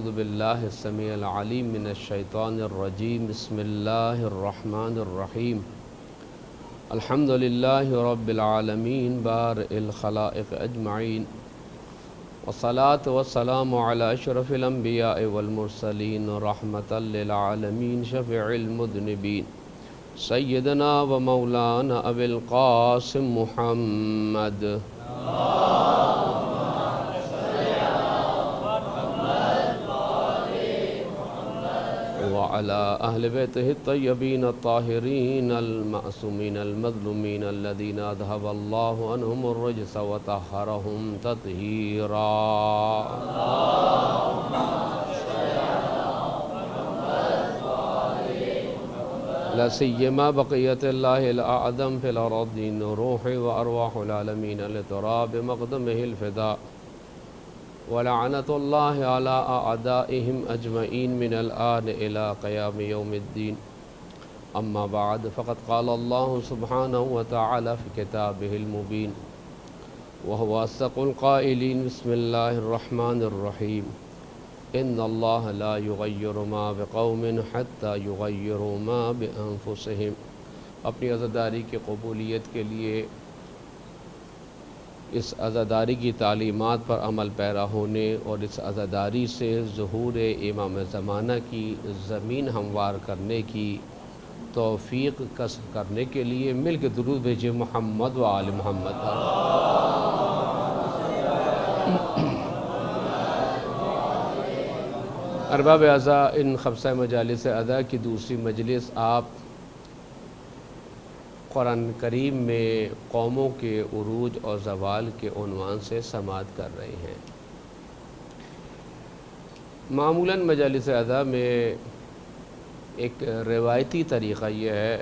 اعوذ باللہ السمیع العلیم من الشیطان الرجیم بسم اللہ الرحمن الرحیم الحمد للہ رب العالمین بارئ الخلائق اجمعین والصلاة والسلام علی اشرف الانبیاء والمرسلین رحمتا للعالمین شفیع المذنبین سیدنا و مولانا ابی القاسم محمد وعلى أهل بيته الطيبين الطاهرين المعصومين المظلومين الذين أذهب الله عنهم الرجس وطهرهم تطهيرا لا سيما بقية الله الأعظم في الأراضين روح وأرواح العالمين لتراب مقدمه الفداء ولعنة الله على أعدائهم أجمعين من الآن إلى قيام يوم الدين أما بعد فقد قال الله سبحانه وتعالى في كتابه المبين وهو أصدق القائلين بسم الله الرحمن الرحيم إن الله لا يغير ما بقوم حتى يغيروا ما بأنفسهم اپنی عزاداری کی قبولیت کے لیے اس عزاداری کی تعلیمات پر عمل پیرا ہونے اور اس عزاداری سے ظہور امام زمانہ کی زمین ہموار کرنے کی توفیق کسب کرنے کے لیے مل کے درود بھیجے محمد و آل محمد۔ ارباب اعضاء، ان خمسہ مجالس ادا کی دوسری مجلس آپ قرآن کریم میں قوموں کے عروج اور زوال کے عنوان سے سماعت کر رہے ہیں۔ معمولاً مجالس ادا میں ایک روایتی طریقہ یہ ہے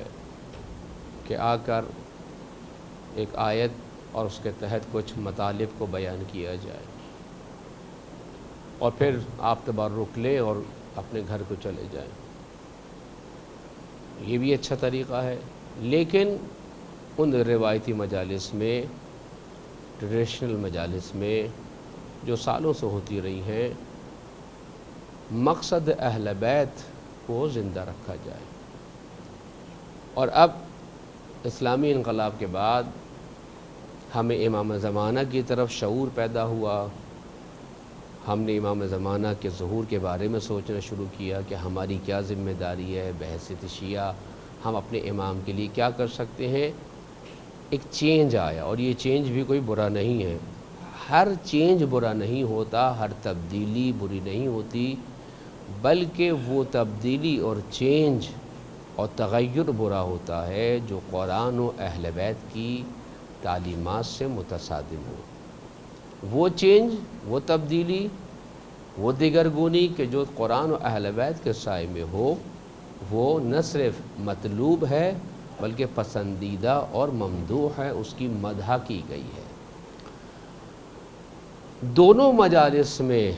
کہ آ کر ایک آیت اور اس کے تحت کچھ مطالب کو بیان کیا جائے اور پھر آپ تبرک لیں اور اپنے گھر کو چلے جائیں۔ یہ بھی اچھا طریقہ ہے، لیکن ان روایتی مجالس میں، ٹریڈیشنل مجالس میں جو سالوں سے ہوتی رہی ہیں، مقصد اہل بیت کو زندہ رکھا جائے۔ اور اب اسلامی انقلاب کے بعد ہمیں امام زمانہ کی طرف شعور پیدا ہوا، ہم نے امام زمانہ کے ظہور کے بارے میں سوچنا شروع کیا کہ ہماری کیا ذمہ داری ہے بحیثیت شیعہ، ہم اپنے امام کے لیے کیا کر سکتے ہیں۔ ایک چینج آیا، اور یہ چینج بھی کوئی برا نہیں ہے، ہر چینج برا نہیں ہوتا، ہر تبدیلی بری نہیں ہوتی، بلکہ وہ تبدیلی اور چینج اور تغیر برا ہوتا ہے جو قرآن و اہل بیت کی تعلیمات سے متصادم ہو۔ وہ چینج، وہ تبدیلی، وہ دیگرگونی کہ جو قرآن و اہل بیت کے سائے میں ہو، وہ نہ صرف مطلوب ہے بلکہ پسندیدہ اور ممدوح ہے، اس کی مدح کی گئی ہے۔ دونوں مجالس میں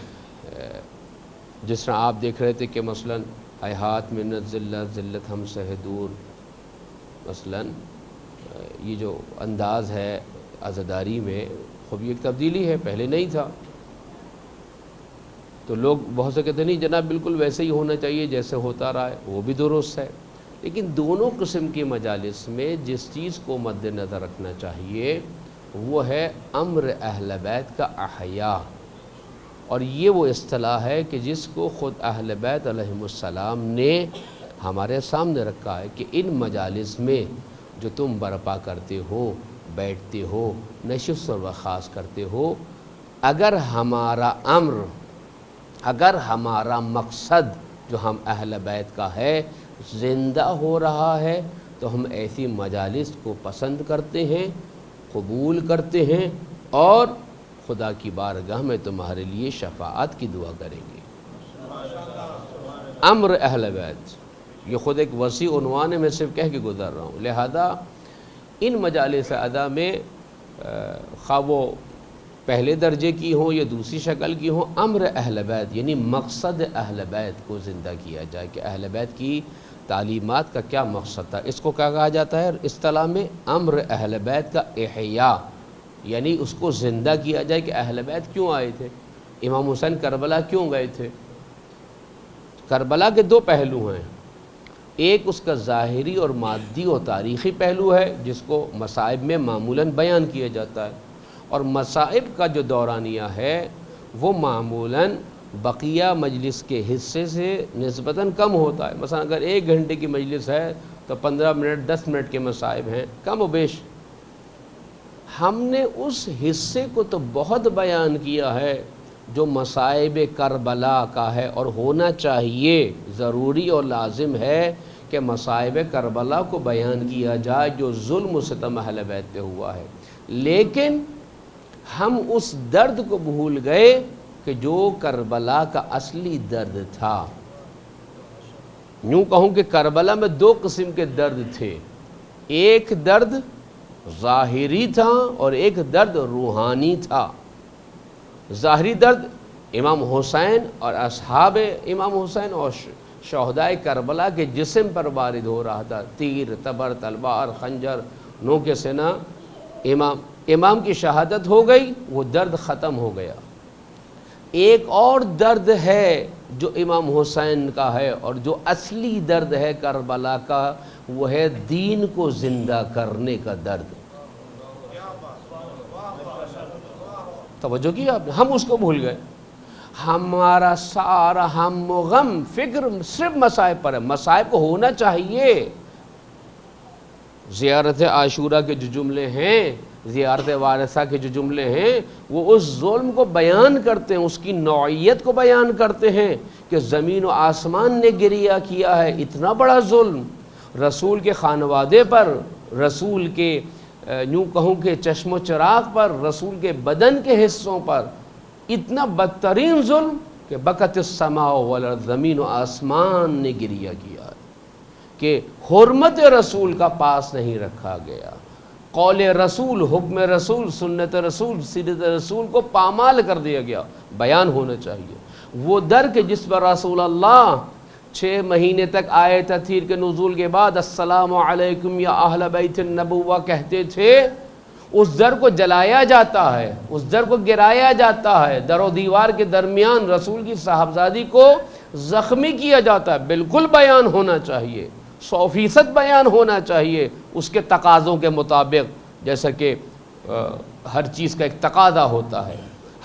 جس طرح آپ دیکھ رہے تھے کہ مثلاً ہیہات من الذلت، ذلت ہم سے ہے دور، مثلاً یہ جو انداز ہے عزاداری میں، خوب یہ ایک تبدیلی ہے، پہلے نہیں تھا۔ تو لوگ بہت سے کہتے ہیں نہیں جناب بالکل ویسے ہی ہونا چاہیے جیسے ہوتا رہا ہے، وہ بھی درست ہے، لیکن دونوں قسم کی مجالس میں جس چیز کو مد نظر رکھنا چاہیے وہ ہے امر اہل بیت کا احیاء، اور یہ وہ اصطلاح ہے کہ جس کو خود اہل بیت علیہم السلام نے ہمارے سامنے رکھا ہے کہ ان مجالس میں جو تم برپا کرتے ہو، بیٹھتے ہو، نشست و برخاست کرتے ہو، اگر ہمارا امر، اگر ہمارا مقصد جو ہم اہل بیت کا ہے زندہ ہو رہا ہے تو ہم ایسی مجالس کو پسند کرتے ہیں، قبول کرتے ہیں، اور خدا کی بارگاہ میں تمہارے لیے شفاعت کی دعا کریں گے۔ امر اہل بیت یہ خود ایک وسیع عنوان ہے، میں صرف کہہ کے گزر رہا ہوں۔ لہذا ان مجالس ادا میں خواہ وہ پہلے درجے کی ہوں یا دوسری شکل کی ہوں، امر اہل بیت یعنی مقصد اہل بیت کو زندہ کیا جائے کہ اہل بیت کی تعلیمات کا کیا مقصد تھا۔ اس کو کیا کہا جاتا ہے اصطلاح میں؟ امر اہل بیت کا احیاء، یعنی اس کو زندہ کیا جائے کہ اہل بیت کیوں آئے تھے، امام حسین کربلا کیوں گئے تھے، کربلا کے دو پہلو ہیں، ایک اس کا ظاہری اور مادی اور تاریخی پہلو ہے جس کو مصائب میں معمولاً بیان کیا جاتا ہے، اور مصائب کا جو دورانیہ ہے وہ معمولاً بقیہ مجلس کے حصے سے نسبتاً کم ہوتا ہے۔ مثلا اگر 1 گھنٹے کی مجلس ہے تو 15 منٹ 10 منٹ کے مصائب ہیں، کم و بیش۔ ہم نے اس حصے کو تو بہت بیان کیا ہے جو مصائب کربلا کا ہے، اور ہونا چاہیے، ضروری اور لازم ہے کہ مصائب کربلا کو بیان کیا جائے جو ظلم و ستم اہل بیت پہ ہوا ہے، لیکن ہم اس درد کو بھول گئے کہ جو کربلا کا اصلی درد تھا۔ یوں کہوں کہ کربلا میں 2 قسم کے درد تھے، ایک درد ظاہری تھا اور ایک درد روحانی تھا۔ ظاہری درد امام حسین اور اصحاب امام حسین اور شہدائے کربلا کے جسم پر وارد ہو رہا تھا، تیر، تبر، تلوار، خنجر، نوک سینہ۔ امام کی شہادت ہو گئی، وہ درد ختم ہو گیا۔ ایک اور درد ہے جو امام حسین کا ہے، اور جو اصلی درد ہے کربلا کا، وہ ہے دین کو زندہ کرنے کا درد۔ توجہ کی آپ نے؟ ہم اس کو بھول گئے۔ ہمارا سارا ہم و غم، فکر صرف مصائب پر ہے۔ مصائب کو ہونا چاہیے۔ زیارت عاشورہ کے جو جملے ہیں، زیارت وارثہ کے جو جملے ہیں، وہ اس ظلم کو بیان کرتے ہیں، اس کی نوعیت کو بیان کرتے ہیں کہ زمین و آسمان نے گریہ کیا ہے، اتنا بڑا ظلم رسول کے خانوادے پر، رسول کے یوں کہوں کہ چشم و چراغ پر، رسول کے بدن کے حصوں پر، اتنا بدترین ظلم کہ بکت السماء والارض، زمین و آسمان نے گریہ کیا ہے کہ حرمت رسول کا پاس نہیں رکھا گیا، قول رسول، حکم رسول، سنت رسول، سیرت رسول کو پامال کر دیا گیا۔ بیان ہونا چاہیے وہ در کہ جس پر رسول اللہ 6 مہینے تک آئے تطہیر کے نزول کے بعد السلام علیکم یا اہل بیت النبوہ کہتے تھے، اس در کو جلایا جاتا ہے، اس در کو گرایا جاتا ہے، در و دیوار کے درمیان رسول کی صاحبزادی کو زخمی کیا جاتا ہے۔ بالکل بیان ہونا چاہیے، 100% بیان ہونا چاہیے اس کے تقاضوں کے مطابق، جیسا کہ ہر چیز کا ایک تقاضا ہوتا ہے۔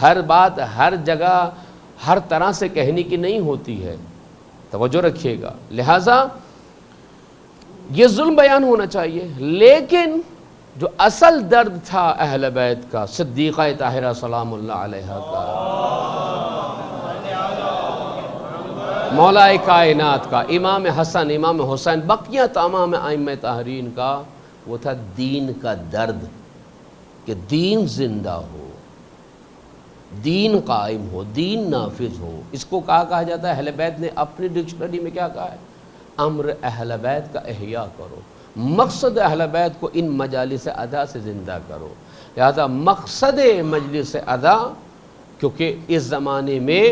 ہر بات ہر جگہ ہر طرح سے کہنے کی نہیں ہوتی ہے، توجہ رکھیے گا۔ لہٰذا یہ ظلم بیان ہونا چاہیے، لیکن جو اصل درد تھا اہل بیت کا، صدیقہ طاہرہ سلام اللہ علیہا کا، مولا کائنات کا، امام حسن، امام حسین، بقیہ تمام ائمہ طاہرین کا، وہ تھا دین کا درد، کہ دین زندہ ہو، دین قائم ہو، دین نافذ ہو۔ اس کو کہا جاتا ہے، اہل بیت نے اپنی ڈکشنری میں کیا کہا ہے؟ امر اہل بیت کا احیاء کرو، مقصد اہل بیت کو ان مجالس ادا سے زندہ کرو۔ لہذا مقصد مجلس ادا، کیونکہ اس زمانے میں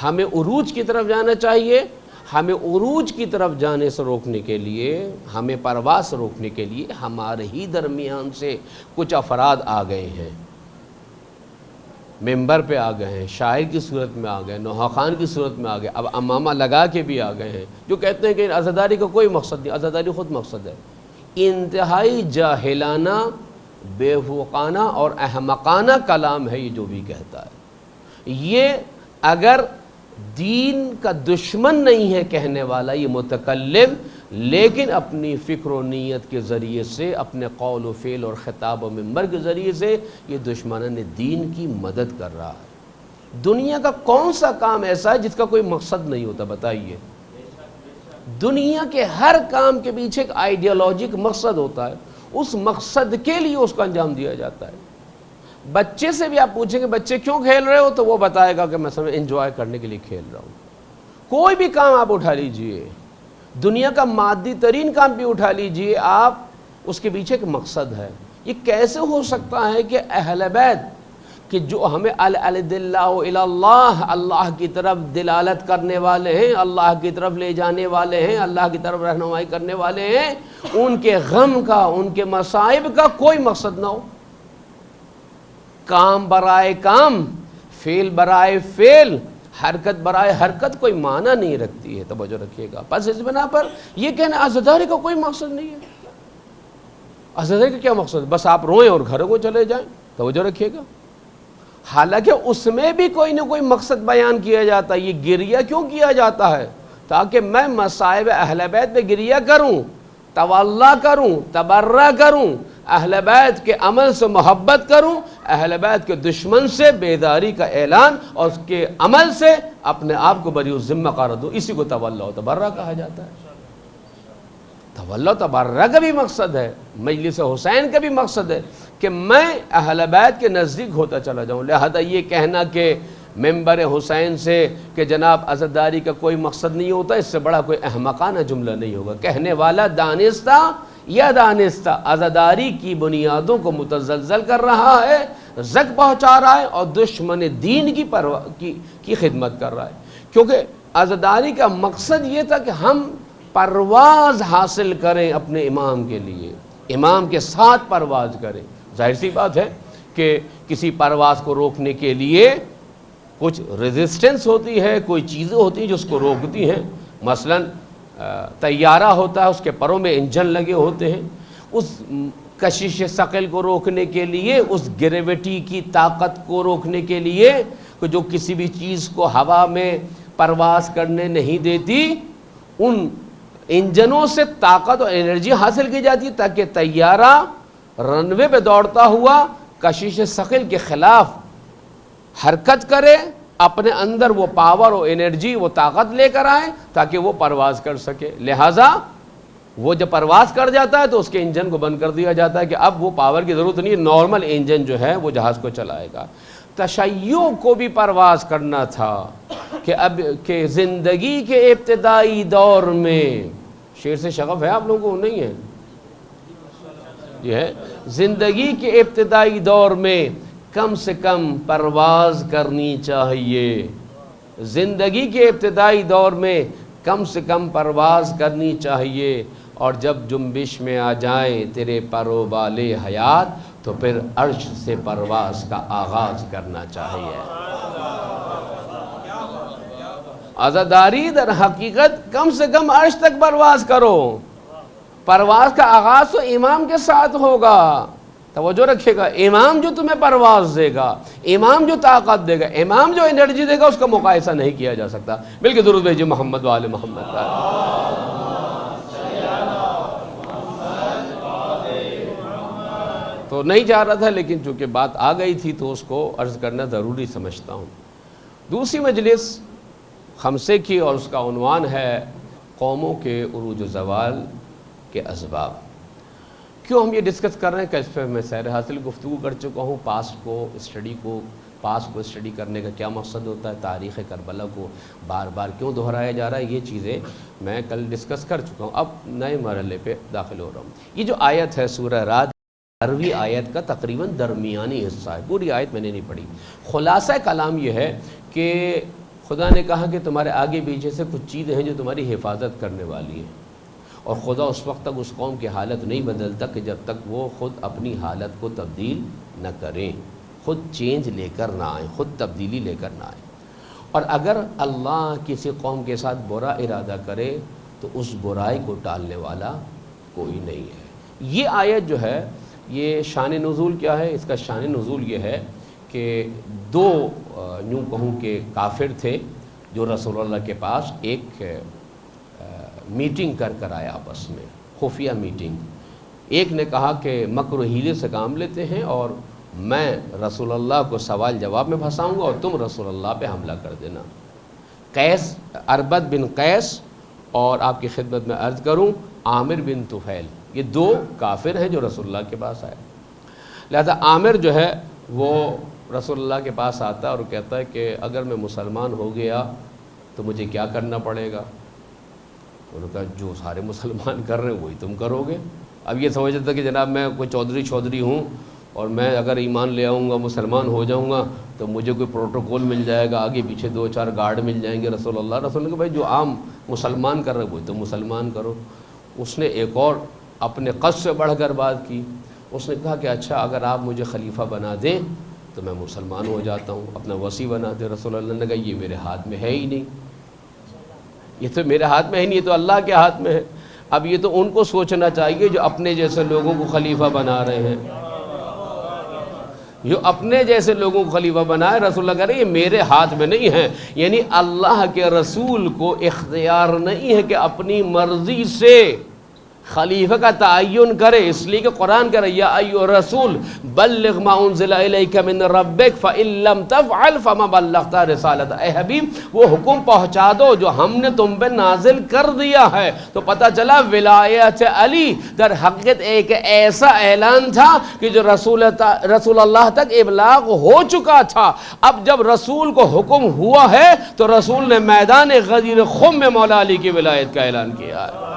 ہمیں عروج کی طرف جانا چاہیے، ہمیں عروج کی طرف جانے سے روکنے کے لیے، ہمیں پرواز روکنے کے لیے ہمارے ہی درمیان سے کچھ افراد آ گئے ہیں، ممبر پہ آ گئے ہیں، شاعر کی صورت میں آ گئے، نوحہ خان کی صورت میں آ گئے، اب امامہ لگا کے بھی آ گئے ہیں، جو کہتے ہیں کہ عزاداری کا کوئی مقصد نہیں، عزاداری خود مقصد ہے۔ انتہائی جاہلانہ، بیوقوفانہ اور احمقانہ کلام ہے یہ جو بھی کہتا ہے۔ یہ اگر دین کا دشمن نہیں ہے کہنے والا یہ متکلم، لیکن اپنی فکر و نیت کے ذریعے سے، اپنے قول و فعل اور خطاب و منبر کے ذریعے سے یہ دشمنان دین کی مدد کر رہا ہے۔ دنیا کا کون سا کام ایسا ہے جس کا کوئی مقصد نہیں ہوتا؟ بتائیے۔ دنیا کے ہر کام کے پیچھے ایک آئیڈیالوجک مقصد ہوتا ہے، اس مقصد کے لیے اس کو انجام دیا جاتا ہے۔ بچے سے بھی آپ پوچھیں گے بچے کیوں کھیل رہے ہو، تو وہ بتائے گا کہ میں انجوائے کرنے کے لیے کھیل رہا ہوں۔ کوئی بھی کام آپ اٹھا لیجئے، دنیا کا مادی ترین کام بھی اٹھا لیجئے آپ، اس کے پیچھے ایک مقصد ہے۔ یہ کیسے ہو سکتا ہے کہ اہل بیت کہ جو ہمیں اللہ اللہ کی طرف دلالت کرنے والے ہیں، اللہ کی طرف لے جانے والے ہیں، اللہ کی طرف رہنمائی کرنے والے ہیں، ان کے غم کا، ان کے مصائب کا کوئی مقصد نہ ہو؟ کام برائے کام، فعل برائے فعل، حرکت برائے حرکت کوئی معنی نہیں رکھتی ہے، توجہ رکھیے گا۔ پس اس بنا پر یہ کہنا عزاداری کا کوئی مقصد نہیں ہے۔ عزاداری کا کیا مقصد؟ بس آپ روئیں اور گھروں کو چلے جائیں، توجہ رکھیے گا۔ حالانکہ اس میں بھی کوئی نہ کوئی مقصد بیان کیا جاتا ہے۔ یہ گریہ کیوں کیا جاتا ہے؟ تاکہ میں مصائب اہل بیت پہ گریہ کروں، تولا کروں، تبرہ کروں، اہل بیت کے عمل سے محبت کروں، اہل بیت کے دشمن سے بیداری کا اعلان اور اس کے عمل سے اپنے آپ کو بری الذمہ قرار دوں۔ اسی کو تولا و تبرہ کہا جاتا ہے۔ تولا و تبرہ کا بھی مقصد ہے، مجلس حسین کا بھی مقصد ہے کہ میں اہل بیت کے نزدیک ہوتا چلا جاؤں۔ لہذا یہ کہنا کہ ممبر حسین سے کہ جناب عزاداری کا کوئی مقصد نہیں ہوتا، اس سے بڑا کوئی احمقانہ جملہ نہیں ہوگا۔ کہنے والا دانستہ یا دانستہ عزاداری کی بنیادوں کو متزلزل کر رہا ہے، زک پہنچا رہا ہے اور دشمن دین کی خدمت کر رہا ہے۔ کیونکہ عزاداری کا مقصد یہ تھا کہ ہم پرواز حاصل کریں اپنے امام کے لیے، امام کے ساتھ پرواز کریں۔ ظاہر سی بات ہے کہ کسی پرواز کو روکنے کے لیے کچھ ریزسٹنس ہوتی ہے، کوئی چیزیں ہوتی ہیں جو اس کو روکتی ہیں۔ مثلاً طیارہ ہوتا ہے، اس کے پروں میں انجن لگے ہوتے ہیں، اس کشش ثقل کو روکنے کے لیے، اس گریویٹی کی طاقت کو روکنے کے لیے جو کسی بھی چیز کو ہوا میں پرواز کرنے نہیں دیتی، ان انجنوں سے طاقت اور انرجی حاصل کی جاتی ہے تاکہ طیارہ رن وے پہ دوڑتا ہوا کشش ثقل کے خلاف حرکت کرے، اپنے اندر وہ پاور اور انرجی، وہ طاقت لے کر آئے تاکہ وہ پرواز کر سکے۔ لہٰذا وہ جب پرواز کر جاتا ہے تو اس کے انجن کو بند کر دیا جاتا ہے کہ اب وہ پاور کی ضرورت نہیں ہے، نارمل انجن جو ہے وہ جہاز کو چلائے گا۔ تشیع کو بھی پرواز کرنا تھا کہ زندگی کے ابتدائی دور میں، شعر سے شغف ہے آپ لوگوں کو؟ نہیں ہے؟ یہ ہے زندگی کے ابتدائی دور میں کم سے کم پرواز کرنی چاہیے، زندگی کے ابتدائی دور میں کم سے کم پرواز کرنی چاہیے، اور جب جنبش میں آ جائیں تیرے پر و بال حیات تو پھر عرش سے پرواز کا آغاز کرنا چاہیے۔ عزاداری در حقیقت کم سے کم عرش تک پرواز کرو۔ پرواز کا آغاز تو امام کے ساتھ ہوگا، توجہ رکھیے گا۔ امام جو تمہیں پرواز دے گا، امام جو طاقت دے گا، امام جو انرجی دے گا، اس کا مقایسہ نہیں کیا جا سکتا۔ بلکہ درود بھیجیے محمد و آل محمد کا۔ تو نہیں چاہ رہا تھا لیکن چونکہ بات آ گئی تھی تو اس کو عرض کرنا ضروری سمجھتا ہوں۔ دوسری مجلس خمسے کی اور اس کا عنوان ہے قوموں کے عروج و زوال کے اسباب۔ کیوں ہم یہ ڈسکس کر رہے ہیں کہ اس پہ میں سیر حاصل گفتگو کر چکا ہوں۔ پاس کو اسٹڈی کرنے کا کیا مقصد ہوتا ہے، تاریخ کربلا کو بار بار کیوں دہرایا جا رہا ہے، یہ چیزیں میں کل ڈسکس کر چکا ہوں۔ اب نئے مرحلے پہ داخل ہو رہا ہوں۔ یہ جو آیت ہے سورہ رعد، 12ویں آیت کا تقریباً درمیانی حصہ ہے، پوری آیت میں نے نہیں پڑھی۔ خلاصہ کلام یہ ہے کہ خدا نے کہا کہ تمہارے آگے پیچھے سے کچھ چیزیں ہیں جو تمہاری حفاظت کرنے والی ہیں، اور خدا اس وقت تک اس قوم کی حالت نہیں بدلتا کہ جب تک وہ خود اپنی حالت کو تبدیل نہ کریں، خود چینج لے کر نہ آئیں، خود تبدیلی لے کر نہ آئیں۔ اور اگر اللہ کسی قوم کے ساتھ برا ارادہ کرے تو اس برائی کو ٹالنے والا کوئی نہیں ہے۔ یہ آیت جو ہے، یہ شان نزول کیا ہے؟ اس کا شان نزول یہ ہے کہ دو یوں کہوں کہ کافر تھے جو رسول اللہ کے پاس ایک میٹنگ کر آیا آپس میں، خفیہ میٹنگ۔ ایک نے کہا کہ مکر و حیلے سے کام لیتے ہیں اور میں رسول اللہ کو سوال جواب میں پھنساؤں گا اور تم رسول اللہ پہ حملہ کر دینا۔ قیس، اربد بن قیس، اور آپ کی خدمت میں عرض کروں عامر بن طفیل، یہ دو کافر ہیں جو رسول اللہ کے پاس آئے۔ لہذا عامر جو ہے وہ رسول اللہ کے پاس آتا ہے اور کہتا ہے کہ اگر میں مسلمان ہو گیا تو مجھے کیا کرنا پڑے گا؟ انہوں نے کہا جو سارے مسلمان کر رہے ہیں وہی تم کرو گے۔ اب یہ سمجھتا تھا کہ جناب میں کوئی چودھری ہوں اور میں اگر ایمان لے آؤں گا، مسلمان ہو جاؤں گا تو مجھے کوئی پروٹوکول مل جائے گا، آگے پیچھے 2-4 گارڈ مل جائیں گے۔ رسول اللہ کہ بھائی جو عام مسلمان کر رہے ہیں وہی تم مسلمان کرو۔ اس نے ایک اور اپنے قصد سے بڑھ کر بات کی، اس نے کہا کہ اچھا اگر آپ مجھے خلیفہ بنا دیں تو میں مسلمان ہو جاتا ہوں، اپنا وصی بنا دے۔ رسول اللہ نے کہا یہ میرے ہاتھ میں ہے ہی نہیں، یہ تو میرے ہاتھ میں ہے نہیں، یہ تو اللہ کے ہاتھ میں ہے۔ اب یہ تو ان کو سوچنا چاہیے جو اپنے جیسے لوگوں کو خلیفہ بنا رہے ہیں، جو اپنے جیسے لوگوں کو خلیفہ بنائے۔ رسول اللہ کہہ رہے ہیں یہ میرے ہاتھ میں نہیں ہے، یعنی اللہ کے رسول کو اختیار نہیں ہے کہ اپنی مرضی سے خلیفہ کا تعین کرے، اس لیے کہ قرآن کہہ رہا ہے یا ایھا الرسول بلغ ما انزل الیک من ربک فإن لم تفعل فما بلغت رسالتہ۔ اے حبیب وہ حکم پہنچا دو جو ہم نے تم پہ نازل کر دیا ہے۔ تو پتہ چلا ولایت علی در حقیقت ایک ایسا اعلان تھا کہ جو رسول اللہ تک ابلاغ ہو چکا تھا۔ اب جب رسول کو حکم ہوا ہے تو رسول نے میدان غدیر خم میں مولا علی کی ولایت کا اعلان کیا ہے۔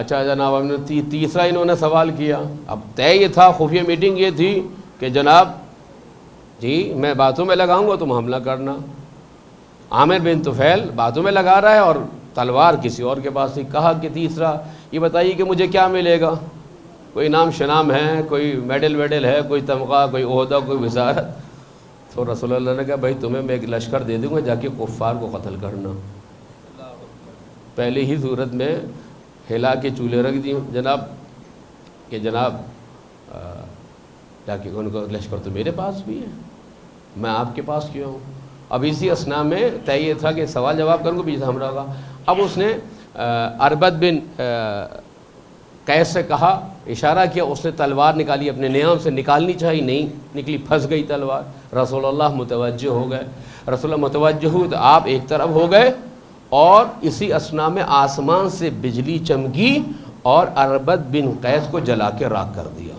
اچھا جناب، ہم نے تیسرا انہوں نے سوال کیا، اب طے یہ تھا، خفیہ میٹنگ یہ تھی کہ جناب جی میں باتوں میں لگاؤں گا تم حملہ کرنا۔ عامر بن طفیل باتوں میں لگا رہا ہے اور تلوار کسی اور کے پاس تھی۔ کہا کہ تیسرا یہ بتائیے کہ مجھے کیا ملے گا، کوئی انعام شنام ہے، کوئی میڈل ہے، کوئی تمغہ، کوئی عہدہ، کوئی وزارت؟ تو رسول اللہ نے کہا بھائی تمہیں میں ایک لشکر دے دوں گا، جا کے کفار کو قتل کرنا۔ پہلے ہی صورت میں ہلا کے چولہے رکھ دی جناب کہ جناب جا کے ان کو لشکر تو میرے پاس بھی ہے، میں آپ کے پاس کیوں ہوں؟ اب اسی اسنا میں طے یہ تھا کہ سوال جواب کروں گا، پیچھے حملہ ہوگا۔ اب اس نے اربد بن قیس سے کہا، اشارہ کیا، اس نے تلوار نکالی، اپنے نیام سے نکالنی چاہیے، نہیں نکلی، پھنس گئی تلوار۔ رسول اللہ متوجہ ہو گئے، رسول اللہ متوجہ ہوئے تو آپ ایک طرف ہو گئے، اور اسی اسنا میں آسمان سے بجلی چمکی اور اربد بن قیس کو جلا کے راکھ کر دیا،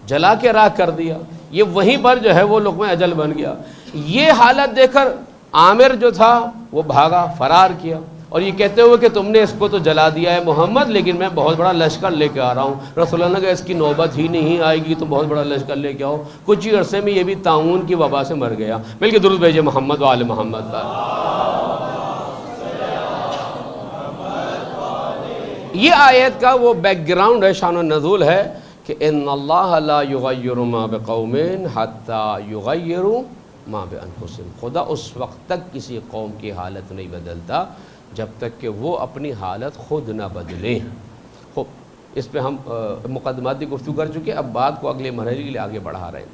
جلا کے راکھ کر دیا۔ یہ وہیں پر جو ہے وہ لقمہ اجل بن گیا۔ یہ حالت دیکھ کر عامر جو تھا وہ بھاگا، فرار کیا، اور یہ کہتے ہوئے کہ تم نے اس کو تو جلا دیا ہے محمد، لیکن میں بہت بڑا لشکر لے کے آ رہا ہوں۔ رسول اللہ نے کہا اس کی نوبت ہی نہیں آئے گی، تم بہت بڑا لشکر لے کے آؤ۔ کچھ ہی عرصے میں یہ بھی طاعون کی وبا سے مر گیا۔ مل کے درود بھیجے محمد و آل محمد پر۔ یہ آیت کا وہ بیک گراؤنڈ ہے، شان و نزول ہے کہ ان اللہ لا یغیر ما بقوم حتی یغیروا ما بانفسہم۔ خدا اس وقت تک کسی قوم کی حالت نہیں بدلتا جب تک کہ وہ اپنی حالت خود نہ بدلیں۔ خوب اس پہ ہم مقدماتی گفتگو کر چکے، اب بات کو اگلے مرحلے کے لیے آگے بڑھا رہے ہیں،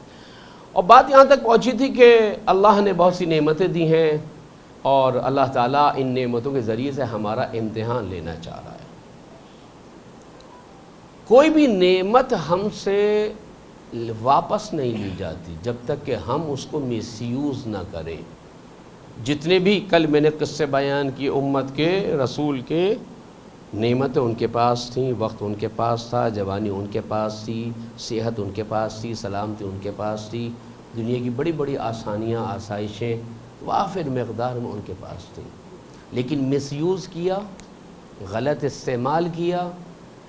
اور بات یہاں تک پہنچی تھی کہ اللہ نے بہت سی نعمتیں دی ہیں اور اللہ تعالیٰ ان نعمتوں کے ذریعے سے ہمارا امتحان لینا چاہ رہا ہے۔ کوئی بھی نعمت ہم سے واپس نہیں لی جاتی جب تک کہ ہم اس کو مس یوز نہ کریں۔ جتنے بھی کل میں نے قصے بیان کی امت کے رسول کے، نعمتیں ان کے پاس تھیں، وقت ان کے پاس تھا، جوانی ان کے پاس تھی، صحت ان کے پاس تھی، سلامتی ان کے پاس تھی، دنیا کی بڑی بڑی آسانیاں، آسائشیں وافر مقدار میں ان کے پاس تھیں، لیکن مس یوز کیا، غلط استعمال کیا،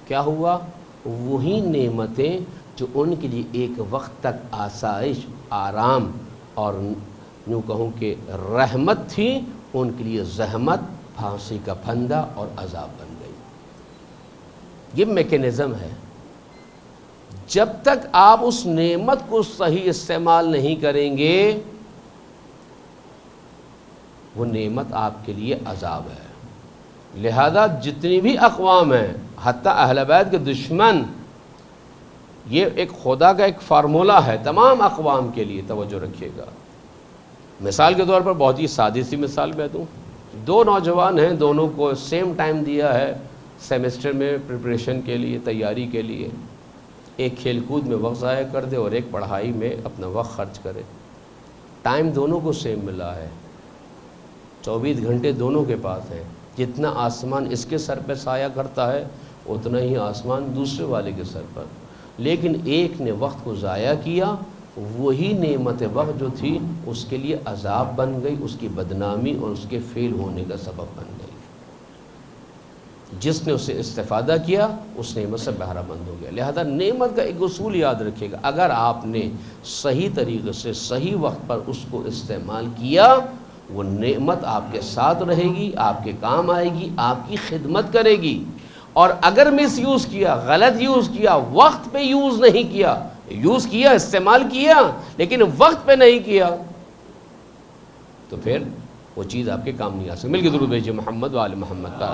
کیا ہوا؟ وہی نعمتیں جو ان کے لیے ایک وقت تک آسائش، آرام اور یوں کہوں کہ رحمت تھی، ان کے لیے زحمت، پھانسی کا پھندا اور عذاب بن گئی۔ یہ میکینزم ہے۔ جب تک آپ اس نعمت کو صحیح استعمال نہیں کریں گے، وہ نعمت آپ کے لیے عذاب ہے۔ لہذا جتنی بھی اقوام ہیں، حتیٰ اہل بیت کے دشمن، یہ ایک خدا کا ایک فارمولہ ہے تمام اقوام کے لیے، توجہ رکھیے گا۔ مثال کے طور پر بہت ہی سادی سی مثال میں دوں، دو نوجوان ہیں، دونوں کو سیم ٹائم دیا ہے سیمسٹر میں پریپریشن کے لیے، تیاری کے لیے۔ ایک کھیل کود میں وقت ضائع کر دے اور ایک پڑھائی میں اپنا وقت خرچ کرے۔ ٹائم دونوں کو سیم ملا ہے، 24 گھنٹے دونوں کے پاس ہیں۔ جتنا آسمان اس کے سر پہ سایہ کرتا ہے اتنا ہی آسمان دوسرے والے کے سر پر، لیکن ایک نے وقت کو ضائع کیا، وہی نعمت وقت جو تھی اس کے لیے عذاب بن گئی، اس کی بدنامی اور اس کے فیل ہونے کا سبب بن گئی۔ جس نے اسے استفادہ کیا اس نعمت سے بہرہ مند ہو گیا۔ لہذا نعمت کا ایک اصول یاد رکھیے گا، اگر آپ نے صحیح طریقے سے صحیح وقت پر اس کو استعمال کیا، وہ نعمت آپ کے ساتھ رہے گی، آپ کے کام آئے گی، آپ کی خدمت کرے گی، اور اگر مس یوز کیا، غلط یوز کیا، وقت پہ یوز نہیں کیا، یوز کیا، استعمال کیا لیکن وقت پہ نہیں کیا، تو پھر وہ چیز آپ کے کام نہیں آ سکتی۔ مل کے درود بھیجیے محمد و آل محمد کا۔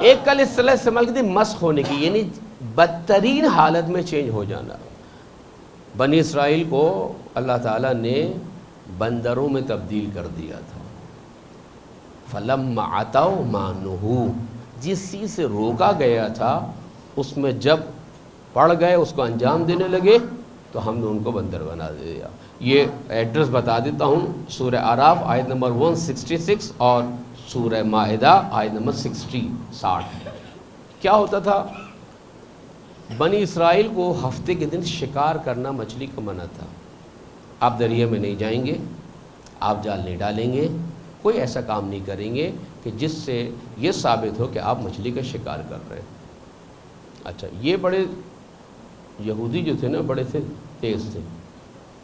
ایک کل اصطلاح استعمال کی تھی مسخ ہونے کی، یعنی بدترین حالت میں چینج ہو جانا۔ بنی اسرائیل کو اللہ تعالیٰ نے بندروں میں تبدیل کر دیا تھا۔ فَلَمَّا عَتَوْا مَا نُهُوا، جس چیز سے روکا گیا تھا اس میں جب پڑ گئے، اس کو انجام دینے لگے، تو ہم نے ان کو بندر بنا دیا۔ یہ ایڈریس بتا دیتا ہوں، سورہ اعراف آیت نمبر 166 اور سورہ مائدہ آیت نمبر 60۔ کیا ہوتا تھا؟ بنی اسرائیل کو ہفتے کے دن شکار کرنا مچھلی کا منع تھا۔ آپ دریا میں نہیں جائیں گے، آپ جال نہیں ڈالیں گے، کوئی ایسا کام نہیں کریں گے کہ جس سے یہ ثابت ہو کہ آپ مچھلی کا شکار کر رہے ہیں۔ اچھا، یہ بڑے یہودی جو تھے نا، بڑے تیز تھے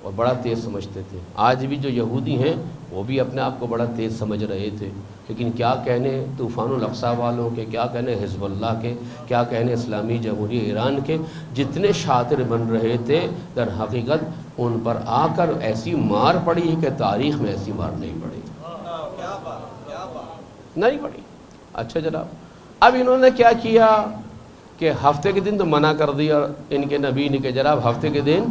اور بڑا تیز سمجھتے تھے۔ آج بھی جو یہودی ہیں وہ بھی اپنے آپ کو بڑا تیز سمجھ رہے تھے، لیکن کیا کہنے طوفان الاقصی والوں کے، کیا کہنے حزب اللہ کے، کیا کہنے اسلامی جمہوریہ ایران کے، جتنے شاطر بن رہے تھے در حقیقت ان پر آ کر ایسی مار پڑی کہ تاریخ میں ایسی مار نہیں پڑی، نہیں پڑی۔ اچھا جناب، اب انہوں نے کیا کیا کہ ہفتے کے دن تو منع کر دیا ان کے نبی نے کہ جناب ہفتے کے دن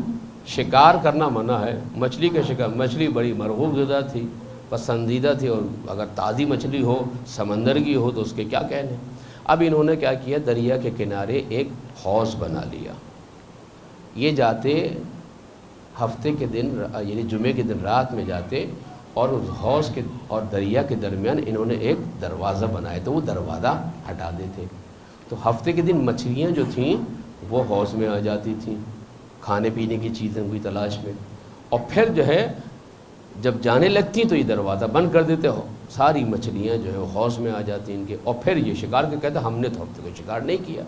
شکار کرنا منع ہے، مچھلی کا شکار۔ مچھلی بڑی مرغوب غذا تھی، پسندیدہ تھی، اور اگر تازی مچھلی ہو، سمندر کی ہو، تو اس کے کیا کہنے۔ اب انہوں نے کیا کیا، دریا کے کنارے ایک حوض بنا لیا۔ یہ جاتے ہفتے کے دن، یعنی جمعے کے دن رات میں جاتے، اور اس حوض کے اور دریا کے درمیان انہوں نے ایک دروازہ بنایا، تو وہ دروازہ ہٹا دیتے، تو ہفتے کے دن مچھلیاں جو تھیں وہ حوض میں آ جاتی تھیں کھانے پینے کی چیزیں کوئی تلاش میں، اور پھر جو ہے جب جانے لگتی تو یہ دروازہ بند کر دیتے ہو، ساری مچھلیاں جو ہے حوض میں آ جاتی ان کے، اور پھر یہ شکار کے کہتے ہم نے تو ہفتے کو شکار نہیں کیا۔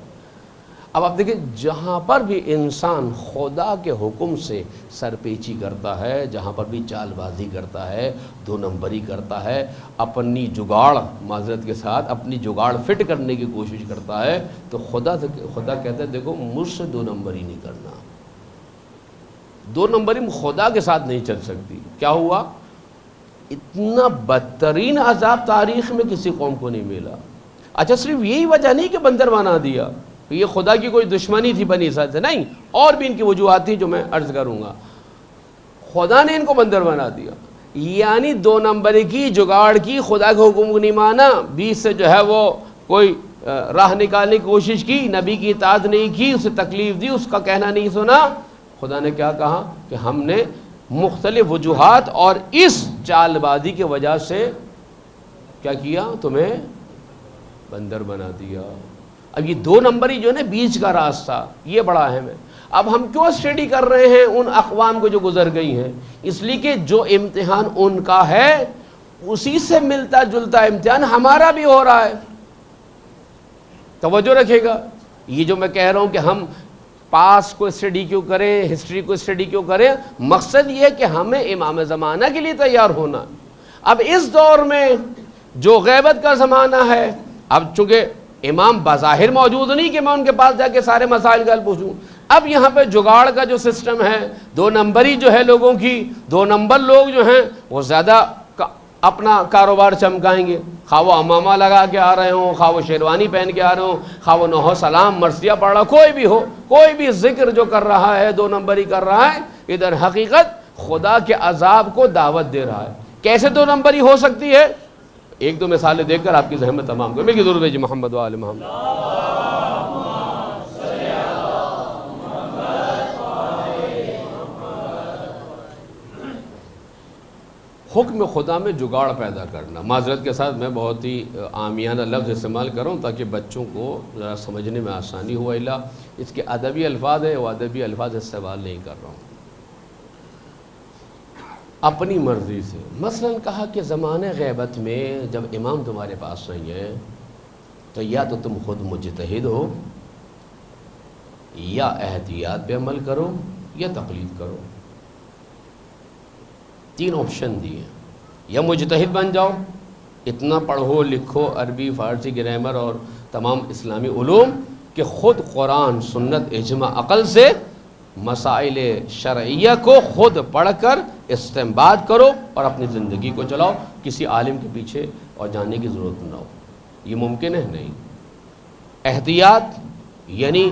اب آپ دیکھیں، جہاں پر بھی انسان خدا کے حکم سے سرپیچی کرتا ہے، جہاں پر بھی چال بازی کرتا ہے، دو نمبری کرتا ہے، اپنی جگاڑ، معذرت کے ساتھ اپنی جگاڑ فٹ کرنے کی کوشش کرتا ہے، تو خدا کہتا ہے دیکھو مجھ سے دو نمبری نہیں کرنا، دو نمبری خدا کے ساتھ نہیں چل سکتی۔ کیا ہوا؟ اتنا بدترین عذاب تاریخ میں کسی قوم کو نہیں ملا۔ اچھا، صرف یہی وجہ نہیں کہ بندر بنا دیا، یہ خدا کی کوئی دشمنی تھی بنی اسرائیل سے، نہیں، اور بھی ان کی وجوہات تھیں جو میں عرض کروں گا۔ خدا نے ان کو بندر بنا دیا، یعنی دو نمبری کی، جگاڑ کی، خدا کے حکم کو نہیں مانا، بیچ سے جو ہے وہ کوئی راہ نکالنے کی کوشش کی، نبی کی اطاعت نہیں کی، اسے تکلیف دی، اس کا کہنا نہیں سنا۔ خدا نے کیا کہا کہ ہم نے مختلف وجوہات اور اس چال بازی کی وجہ سے کیا کیا، تمہیں بندر بنا دیا۔ اب یہ دو نمبری جو ہے نا، بیچ کا راستہ، یہ بڑا اہم ہے۔ اب ہم کیوں اسٹڈی کر رہے ہیں ان اقوام کو جو گزر گئی ہیں؟ اس لیے کہ جو امتحان ان کا ہے اسی سے ملتا جلتا امتحان ہمارا بھی ہو رہا ہے۔ توجہ رکھے گا، یہ جو میں کہہ رہا ہوں کہ ہم پاس کو اسٹڈی کیوں کریں، ہسٹری کو اسٹڈی کیوں کریں، مقصد یہ ہے کہ ہمیں امام زمانہ کے لیے تیار ہونا۔ اب اس دور میں جو غیبت کا زمانہ ہے، اب چونکہ امام بظاہر موجود نہیں کہ میں ان کے پاس جا کے سارے مسائل کا حل پوچھوں، اب یہاں پہ جگاڑ کا جو سسٹم ہے، دو نمبری جو ہے لوگوں کی، دو نمبر لوگ جو ہیں وہ زیادہ اپنا کاروبار چمکائیں گے، خواہ وہ امامہ لگا کے آ رہے ہوں، خواہ وہ شیروانی پہن کے آ رہے ہوں، خواہ وہ نوح سلام مرثیہ پڑھ رہا، کوئی بھی ہو، کوئی بھی ذکر جو کر رہا ہے دو نمبری کر رہا ہے، ادھر حقیقت خدا کے عذاب کو دعوت دے رہا ہے۔ کیسے دو نمبری ہو سکتی ہے؟ ایک دو مثالیں دیکھ کر آپ کی ذہن میں تمام کو میری ضرورت ہے جی محمد و آل محمد۔ حکم خدا میں جگاڑ پیدا کرنا، معذرت کے ساتھ میں بہت ہی عامیانہ لفظ استعمال کر رہا ہوں تاکہ بچوں کو ذرا سمجھنے میں آسانی ہو، الا اس کے ادبی الفاظ ہیں، وہ ادبی الفاظ استعمال نہیں کر رہا ہوں۔ اپنی مرضی سے، مثلا کہا کہ زمانے غیبت میں جب امام تمہارے پاس نہیں ہے تو یا تو تم خود مجتہد ہو، یا احتیاط پہ عمل کرو، یا تقلید کرو۔ تین آپشن دیے۔ یا مجتہد بن جاؤ، اتنا پڑھو لکھو عربی فارسی گرامر اور تمام اسلامی علوم کہ خود قرآن سنت اجماع عقل سے مسائل شرعیہ کو خود پڑھ کر استنباط کرو اور اپنی زندگی کو چلاؤ، کسی عالم کے پیچھے اور جانے کی ضرورت نہ ہو۔ یہ ممکن ہے؟ نہیں۔ احتیاط یعنی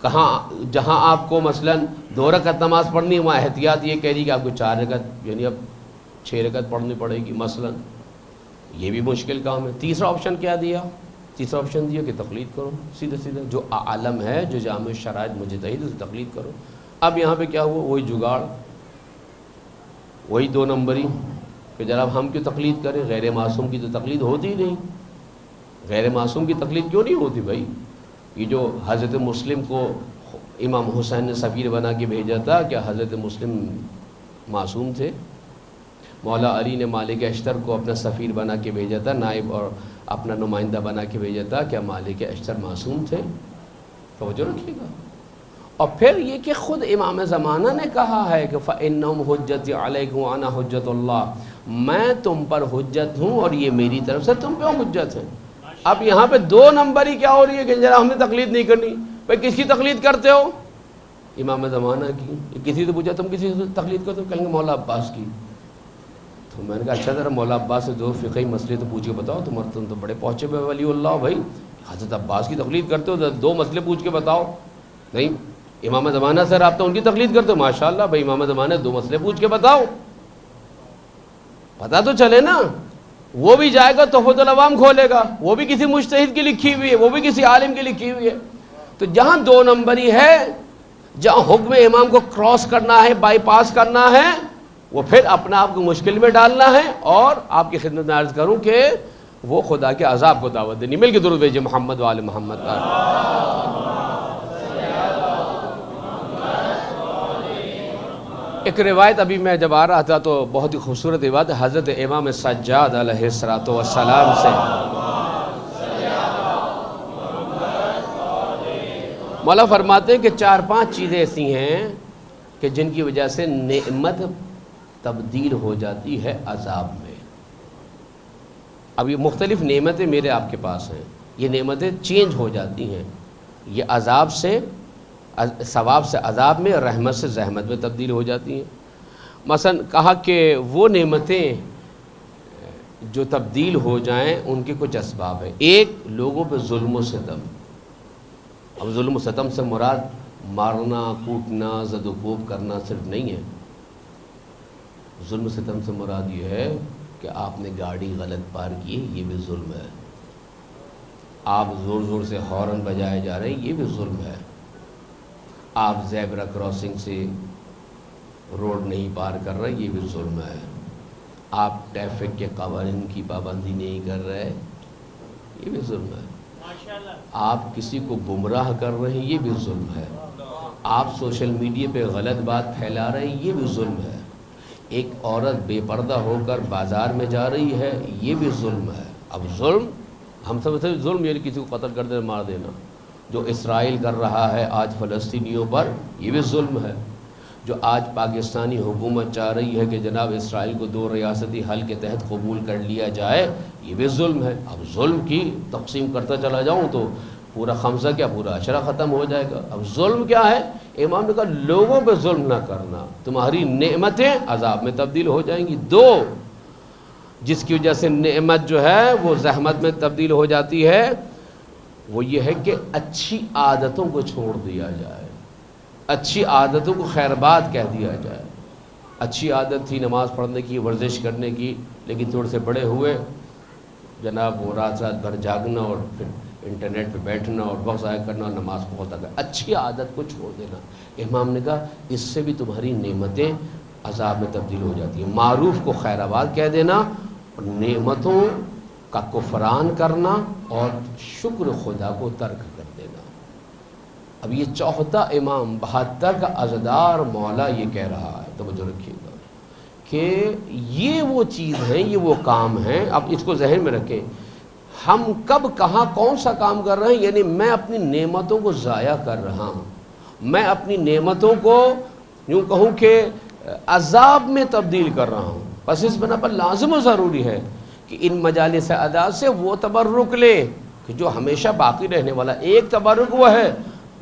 کہاں جہاں آپ کو مثلا 2 رکعت نماز پڑھنی ہے، وہاں احتیاط یہ کہہ دی کہ آپ کو 4 رکعت یعنی اب 6 رکعت پڑھنی پڑے گی مثلا، یہ بھی مشکل کام ہے۔ تیسرا آپشن کیا دیا؟ تیسرا آپشن دیا کہ تقلید کرو، سیدھا سیدھا جو عالم ہے، جو جامع شرائط مجتہد، اسے تقلید کرو۔ اب یہاں پہ کیا ہوا؟ وہی جگاڑ، وہی 2 نمبری کہ جناب ہم کیوں تقلید کریں؟ غیر معصوم کی تو تقلید ہوتی ہی نہیں۔ غیر معصوم کی تقلید کیوں نہیں ہوتی بھائی؟ یہ جو حضرت مسلم کو امام حسین نے سفیر بنا کے بھیجا تھا، کیا حضرت مسلم معصوم تھے؟ مولا علی نے مالک اشتر کو اپنا سفیر بنا کے بھیجا تھا، نائب اور اپنا نمائندہ بنا کے بھیجا تھا، کیا مالک اشتر معصوم تھے؟ توجہ رکھیے گا۔ اور پھر یہ کہ خود امام زمانہ نے کہا ہے کہ فَإِنَّهُمْ حُجَّتِ عَلَيْكُمْ وَأَنَا حُجَّتُ اللَّهِ، میں تم پر حجت ہوں اور یہ میری طرف سے تم پہ حجت ہے۔ اب یہاں پہ 2 نمبری کیا ہو رہی ہے کہ ذرا ہم نے تقلید نہیں کرنی۔ بھائی کس کی تقلید کرتے ہو؟ امام زمانہ کی۔ کسی سے پوچھا تم کسی سے تقلید کرتے ہو؟ کہیں گے مولا عباس کی۔ تو میں نے کہا اچھا ذرا مولا عباس سے 2 فقہی مسئلے تو پوچھ کے بتاؤ، تم تو بڑے پہنچے ہوئے ولی اللہ بھائی، حضرت عباس کی تقلید کرتے ہو، 2 مسئلے پوچھ کے بتاؤ۔ نہیں، امام زمانہ سے رابطہ ان کی تقلید کرتے ہو؟ ماشاءاللہ بھائی امام زمانہ 2 مسئلے پوچھ کے بتاؤ، پتہ تو چلے نا۔ وہ بھی جائے گا تحفۃ العوام کھولے گا، وہ بھی کسی مجتہد کی لکھی ہوئی ہے، وہ بھی کسی عالم کی لکھی ہوئی ہے۔ تو جہاں 2 نمبری ہے، جہاں حکم امام کو کراس کرنا ہے، بائی پاس کرنا ہے، وہ پھر اپنا آپ کو مشکل میں ڈالنا ہے۔ اور آپ کی خدمت میں عرض کروں کہ وہ خدا کے عذاب کو دعوت دینی۔ مل کے درود بھیجئے محمد و آل محمد کا۔ ایک روایت ابھی میں جب آ رہا تھا تو بہت ہی خوبصورت روایت حضرت امام سجاد علیہ السلام سے۔ مولا فرماتے ہیں کہ 4-5 چیزیں ایسی ہیں کہ جن کی وجہ سے نعمت تبدیل ہو جاتی ہے عذاب میں۔ اب یہ مختلف نعمتیں میرے آپ کے پاس ہیں، یہ نعمتیں چینج ہو جاتی ہیں، یہ عذاب سے ثواب سے عذاب میں، رحمت سے زحمت میں تبدیل ہو جاتی ہیں۔ مثلا کہا کہ وہ نعمتیں جو تبدیل ہو جائیں ان کے کچھ اسباب ہیں۔ ایک، لوگوں پہ ظلم و ستم۔ اب ظلم و ستم سے مراد مارنا، کوٹنا، زد و کوب کرنا صرف نہیں ہے۔ ظلم و ستم سے مراد یہ ہے کہ آپ نے گاڑی غلط پار کی ہے، یہ بھی ظلم ہے۔ آپ زور زور سے ہارن بجائے جا رہے ہیں، یہ بھی ظلم ہے۔ آپ زیبرا کراسنگ سے روڈ نہیں پار کر رہے، یہ بھی ظلم ہے۔ آپ ٹریفک کے قوانین کی پابندی نہیں کر رہے، یہ بھی ظلم ہے۔ آپ کسی کو گمراہ کر رہے ہیں، یہ بھی ظلم ہے۔ آپ سوشل میڈیا پہ غلط بات پھیلا رہے ہیں، یہ بھی ظلم ہے۔ ایک عورت بے پردہ ہو کر بازار میں جا رہی ہے، یہ بھی ظلم ہے۔ اب ظلم ہم سمجھتے ہیں ظلم یعنی کسی کو قتل کر دینا، مار دینا۔ جو اسرائیل کر رہا ہے آج فلسطینیوں پر، یہ بھی ظلم ہے۔ جو آج پاکستانی حکومت چاہ رہی ہے کہ جناب اسرائیل کو 2 ریاستی حل کے تحت قبول کر لیا جائے، یہ بھی ظلم ہے۔ اب ظلم کی تقسیم کرتا چلا جاؤں تو پورا خمسہ کیا پورا عشرہ ختم ہو جائے گا۔ اب ظلم کیا ہے؟ امام نے کہا لوگوں پہ ظلم نہ کرنا، تمہاری نعمتیں عذاب میں تبدیل ہو جائیں گی۔ 2، جس کی وجہ سے نعمت جو ہے وہ زحمت میں تبدیل ہو جاتی ہے، وہ یہ ہے کہ اچھی عادتوں کو چھوڑ دیا جائے، اچھی عادتوں کو خیر بات کہہ دیا جائے۔ اچھی عادت تھی نماز پڑھنے کی، ورزش کرنے کی، لیکن تھوڑے سے بڑے ہوئے جناب وہ رات بھر جاگنا اور پھر انٹرنیٹ پہ بیٹھنا اور وقت ضائع کرنا اور نماز کو ہوتا گیا۔ اچھی عادت کو چھوڑ دینا، امام نے کہا اس سے بھی تمہاری نعمتیں عذاب میں تبدیل ہو جاتی ہیں۔ معروف کو خیر آباد کہہ دینا، اور نعمتوں کا کفران کرنا اور شکر خدا کو ترک کر دینا۔ اب یہ 4تھا امام 72 کا عزدار مولا یہ کہہ رہا ہے، توجہ رکھیے گا کہ یہ وہ چیز ہیں، یہ وہ کام ہیں۔ اب اس کو ذہن میں رکھیں، ہم کب کہاں کون سا کام کر رہے ہیں، یعنی میں اپنی نعمتوں کو ضائع کر رہا ہوں، میں اپنی نعمتوں کو یوں کہوں کہ عذاب میں تبدیل کر رہا ہوں۔ بس اس بنا پر لازم و ضروری ہے کہ ان مجالس اعداد سے وہ تبرک لے کہ جو ہمیشہ باقی رہنے والا. ایک تبرک وہ ہے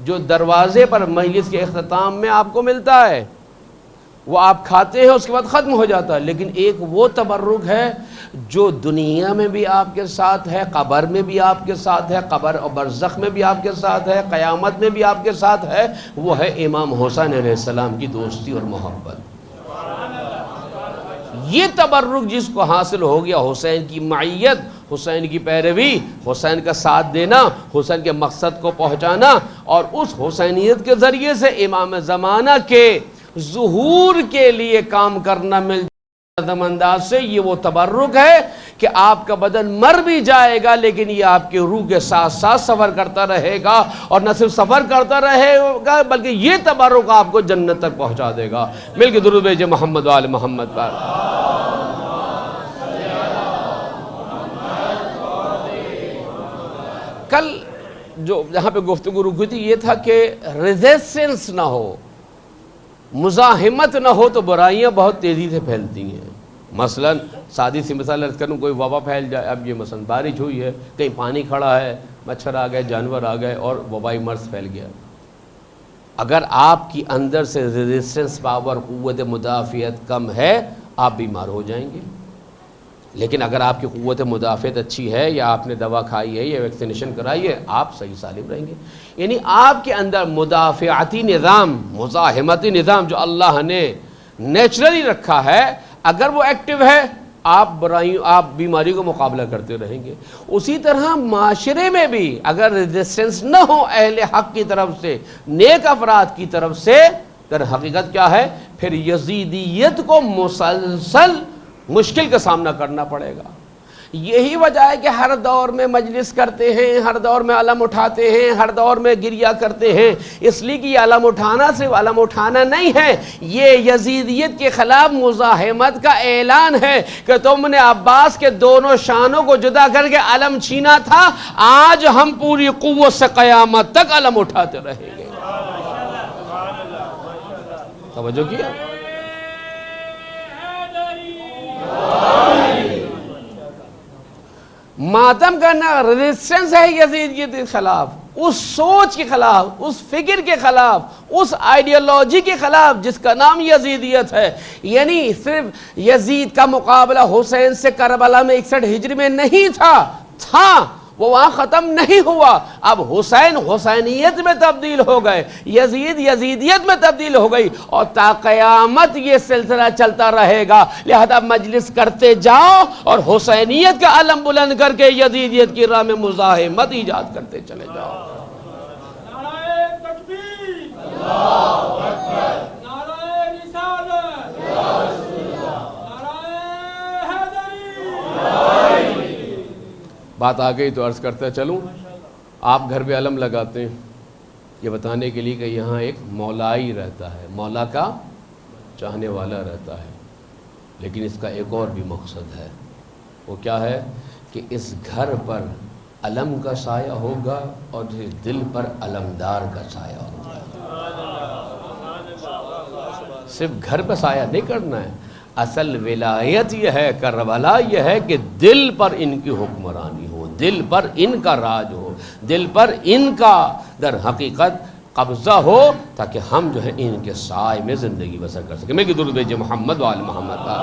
جو دروازے پر مجلس کے اختتام میں آپ کو ملتا ہے، وہ آپ کھاتے ہیں اس کے بعد ختم ہو جاتا ہے. لیکن ایک وہ تبرک ہے جو دنیا میں بھی آپ کے ساتھ ہے، قبر میں بھی آپ کے ساتھ ہے، قبر اور برزخ میں بھی آپ کے ساتھ ہے، قیامت میں بھی آپ کے ساتھ ہے. وہ ہے امام حسین علیہ السلام کی دوستی اور محبت. یہ تبرک جس کو حاصل ہو گیا، حسین کی معیت، حسین کی پیروی، حسین کا ساتھ دینا، حسین کے مقصد کو پہنچانا، اور اس حسینیت کے ذریعے سے امام زمانہ کے ظہور کے لیے کام کرنا مل جائے انداز سے، یہ وہ تبرک ہے کہ آپ کا بدن مر بھی جائے گا لیکن یہ آپ کی روح کے ساتھ ساتھ سفر کرتا رہے گا، اور نہ صرف سفر کرتا رہے گا بلکہ یہ تبرک آپ کو جنت تک پہنچا دے گا. مل کے درود بھیجے محمد و آل محمد پر. کل جو جہاں پہ گفتگو رکی تھی یہ تھا کہ ریزسٹنس نہ ہو، مزاحمت نہ ہو تو برائیاں بہت تیزی سے پھیلتی ہیں. مثلا سادی سی مثال عرض کروں، کوئی وبا پھیل جائے. اب یہ مثلا بارش ہوئی ہے، کہیں پانی کھڑا ہے، مچھر آ گئے، جانور آ گئے اور وبائی مرض پھیل گیا. اگر آپ کی اندر سے ریزسٹنس پاور، قوت مدافعت کم ہے، آپ بیمار ہو جائیں گے. لیکن اگر آپ کی قوت مدافعت اچھی ہے، یا آپ نے دوا کھائی ہے یا ویکسینیشن کرائی ہے، آپ صحیح سالم رہیں گے. یعنی آپ کے اندر مدافعتی نظام، مزاحمتی نظام جو اللہ نے نیچرلی رکھا ہے، اگر وہ ایکٹیو ہے، آپ بیماری کو مقابلہ کرتے رہیں گے. اسی طرح معاشرے میں بھی اگر ریزسٹنس نہ ہو اہل حق کی طرف سے، نیک افراد کی طرف سے، در حقیقت کیا ہے، پھر یزیدیت کو مسلسل مشکل کا سامنا کرنا پڑے گا. یہی وجہ ہے کہ ہر دور میں مجلس کرتے ہیں، ہر دور میں علم اٹھاتے ہیں، ہر دور میں گریہ کرتے ہیں. اس لیے کہ یہ علم اٹھانا صرف علم اٹھانا نہیں ہے، یہ یزیدیت کے خلاف مزاحمت کا اعلان ہے کہ تم نے عباس کے دونوں شانوں کو جدا کر کے علم چھینا تھا، آج ہم پوری قوت سے قیامت تک علم اٹھاتے رہیں گے. توجہ کیا؟ ماتم کرنا ریزسٹنس ہے یزیدیت کے خلاف، اس سوچ کے خلاف، اس فکر کے خلاف، اس آئیڈیالوجی کے خلاف جس کا نام یزیدیت ہے. یعنی صرف یزید کا مقابلہ حسین سے کربلا میں 61 ہجری میں نہیں تھا وہ وہاں ختم نہیں ہوا. اب حسین حسینیت میں تبدیل ہو گئے، یزید یزیدیت میں تبدیل ہو گئی، اور تا قیامت یہ سلسلہ چلتا رہے گا. لہذا مجلس کرتے جاؤ اور حسینیت کا علم بلند کر کے یزیدیت کی راہ میں مزاحمت ایجاد کرتے چلے جاؤ. نعرہ تکبیر، اللہ اکبر، نعرہ رسالت، یا رسول اللہ، نعرہ حیدری. بات آ گئی تو عرض کرتا چلوں. آپ گھر پہ علم لگاتے ہیں یہ بتانے کے لیے کہ یہاں ایک مولائی رہتا ہے، مولا کا چاہنے والا رہتا ہے. لیکن اس کا ایک اور بھی مقصد ہے. وہ کیا ہے کہ اس گھر پر علم کا سایہ ہوگا اور اس دل پر علمدار کا سایہ ہوگا. صرف گھر پہ سایہ نہیں کرنا ہے، اصل ولایت یہ ہے، کربلا یہ ہے کہ دل پر ان کی حکمرانی ہو، دل پر ان کا راج ہو، دل پر ان کا در حقیقت قبضہ ہو، تاکہ ہم جو ہے ان کے سائے میں زندگی بسر کر سکیں. میں کہ درود بھیجے محمد و آل محمد کا.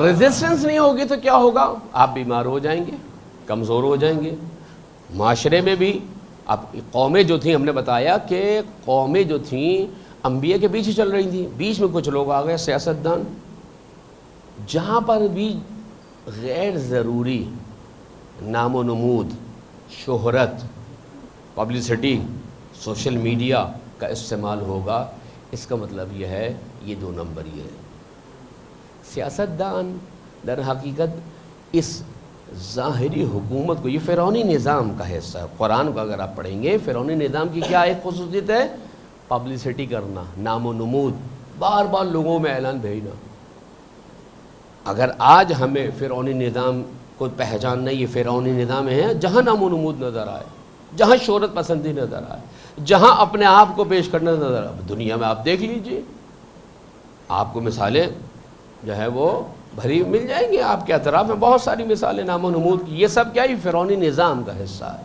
ریزسٹنس نہیں ہوگی تو کیا ہوگا؟ آپ بیمار ہو جائیں گے، کمزور ہو جائیں گے. معاشرے میں بھی اب قومیں جو تھیں، ہم نے بتایا کہ قومیں جو تھیں انبیاء کے پیچھے چل رہی تھیں. بیچ میں کچھ لوگ آ گئے سیاستدان، جہاں پر بھی غیر ضروری نام و نمود، شہرت، پبلسٹی، سوشل میڈیا کا استعمال ہوگا، اس کا مطلب یہ ہے یہ 2 نمبری ہے. سیاستدان در حقیقت اس ظاہری حکومت کو، یہ فرعونی نظام کا حصہ ہے. قرآن کو اگر آپ پڑھیں گے، فرعونی نظام کی کیا ایک خصوصیت ہے؟ پبلسٹی کرنا، نام و نمود، بار بار لوگوں میں اعلان بھیجنا. اگر آج ہمیں فرعونی نظام کو پہچاننا، یہ فرعونی نظام ہے جہاں نام و نمود نظر آئے، جہاں شہرت پسندی نظر آئے، جہاں اپنے آپ کو پیش کرنا نظر دنیا میں آپ دیکھ لیجئے، آپ کو مثالیں جو ہے وہ بھری مل جائیں گی آپ کے اطراف میں، بہت ساری مثالیں نام و نمود کی. یہ سب کیا ہے؟ فرعونی نظام کا حصہ ہے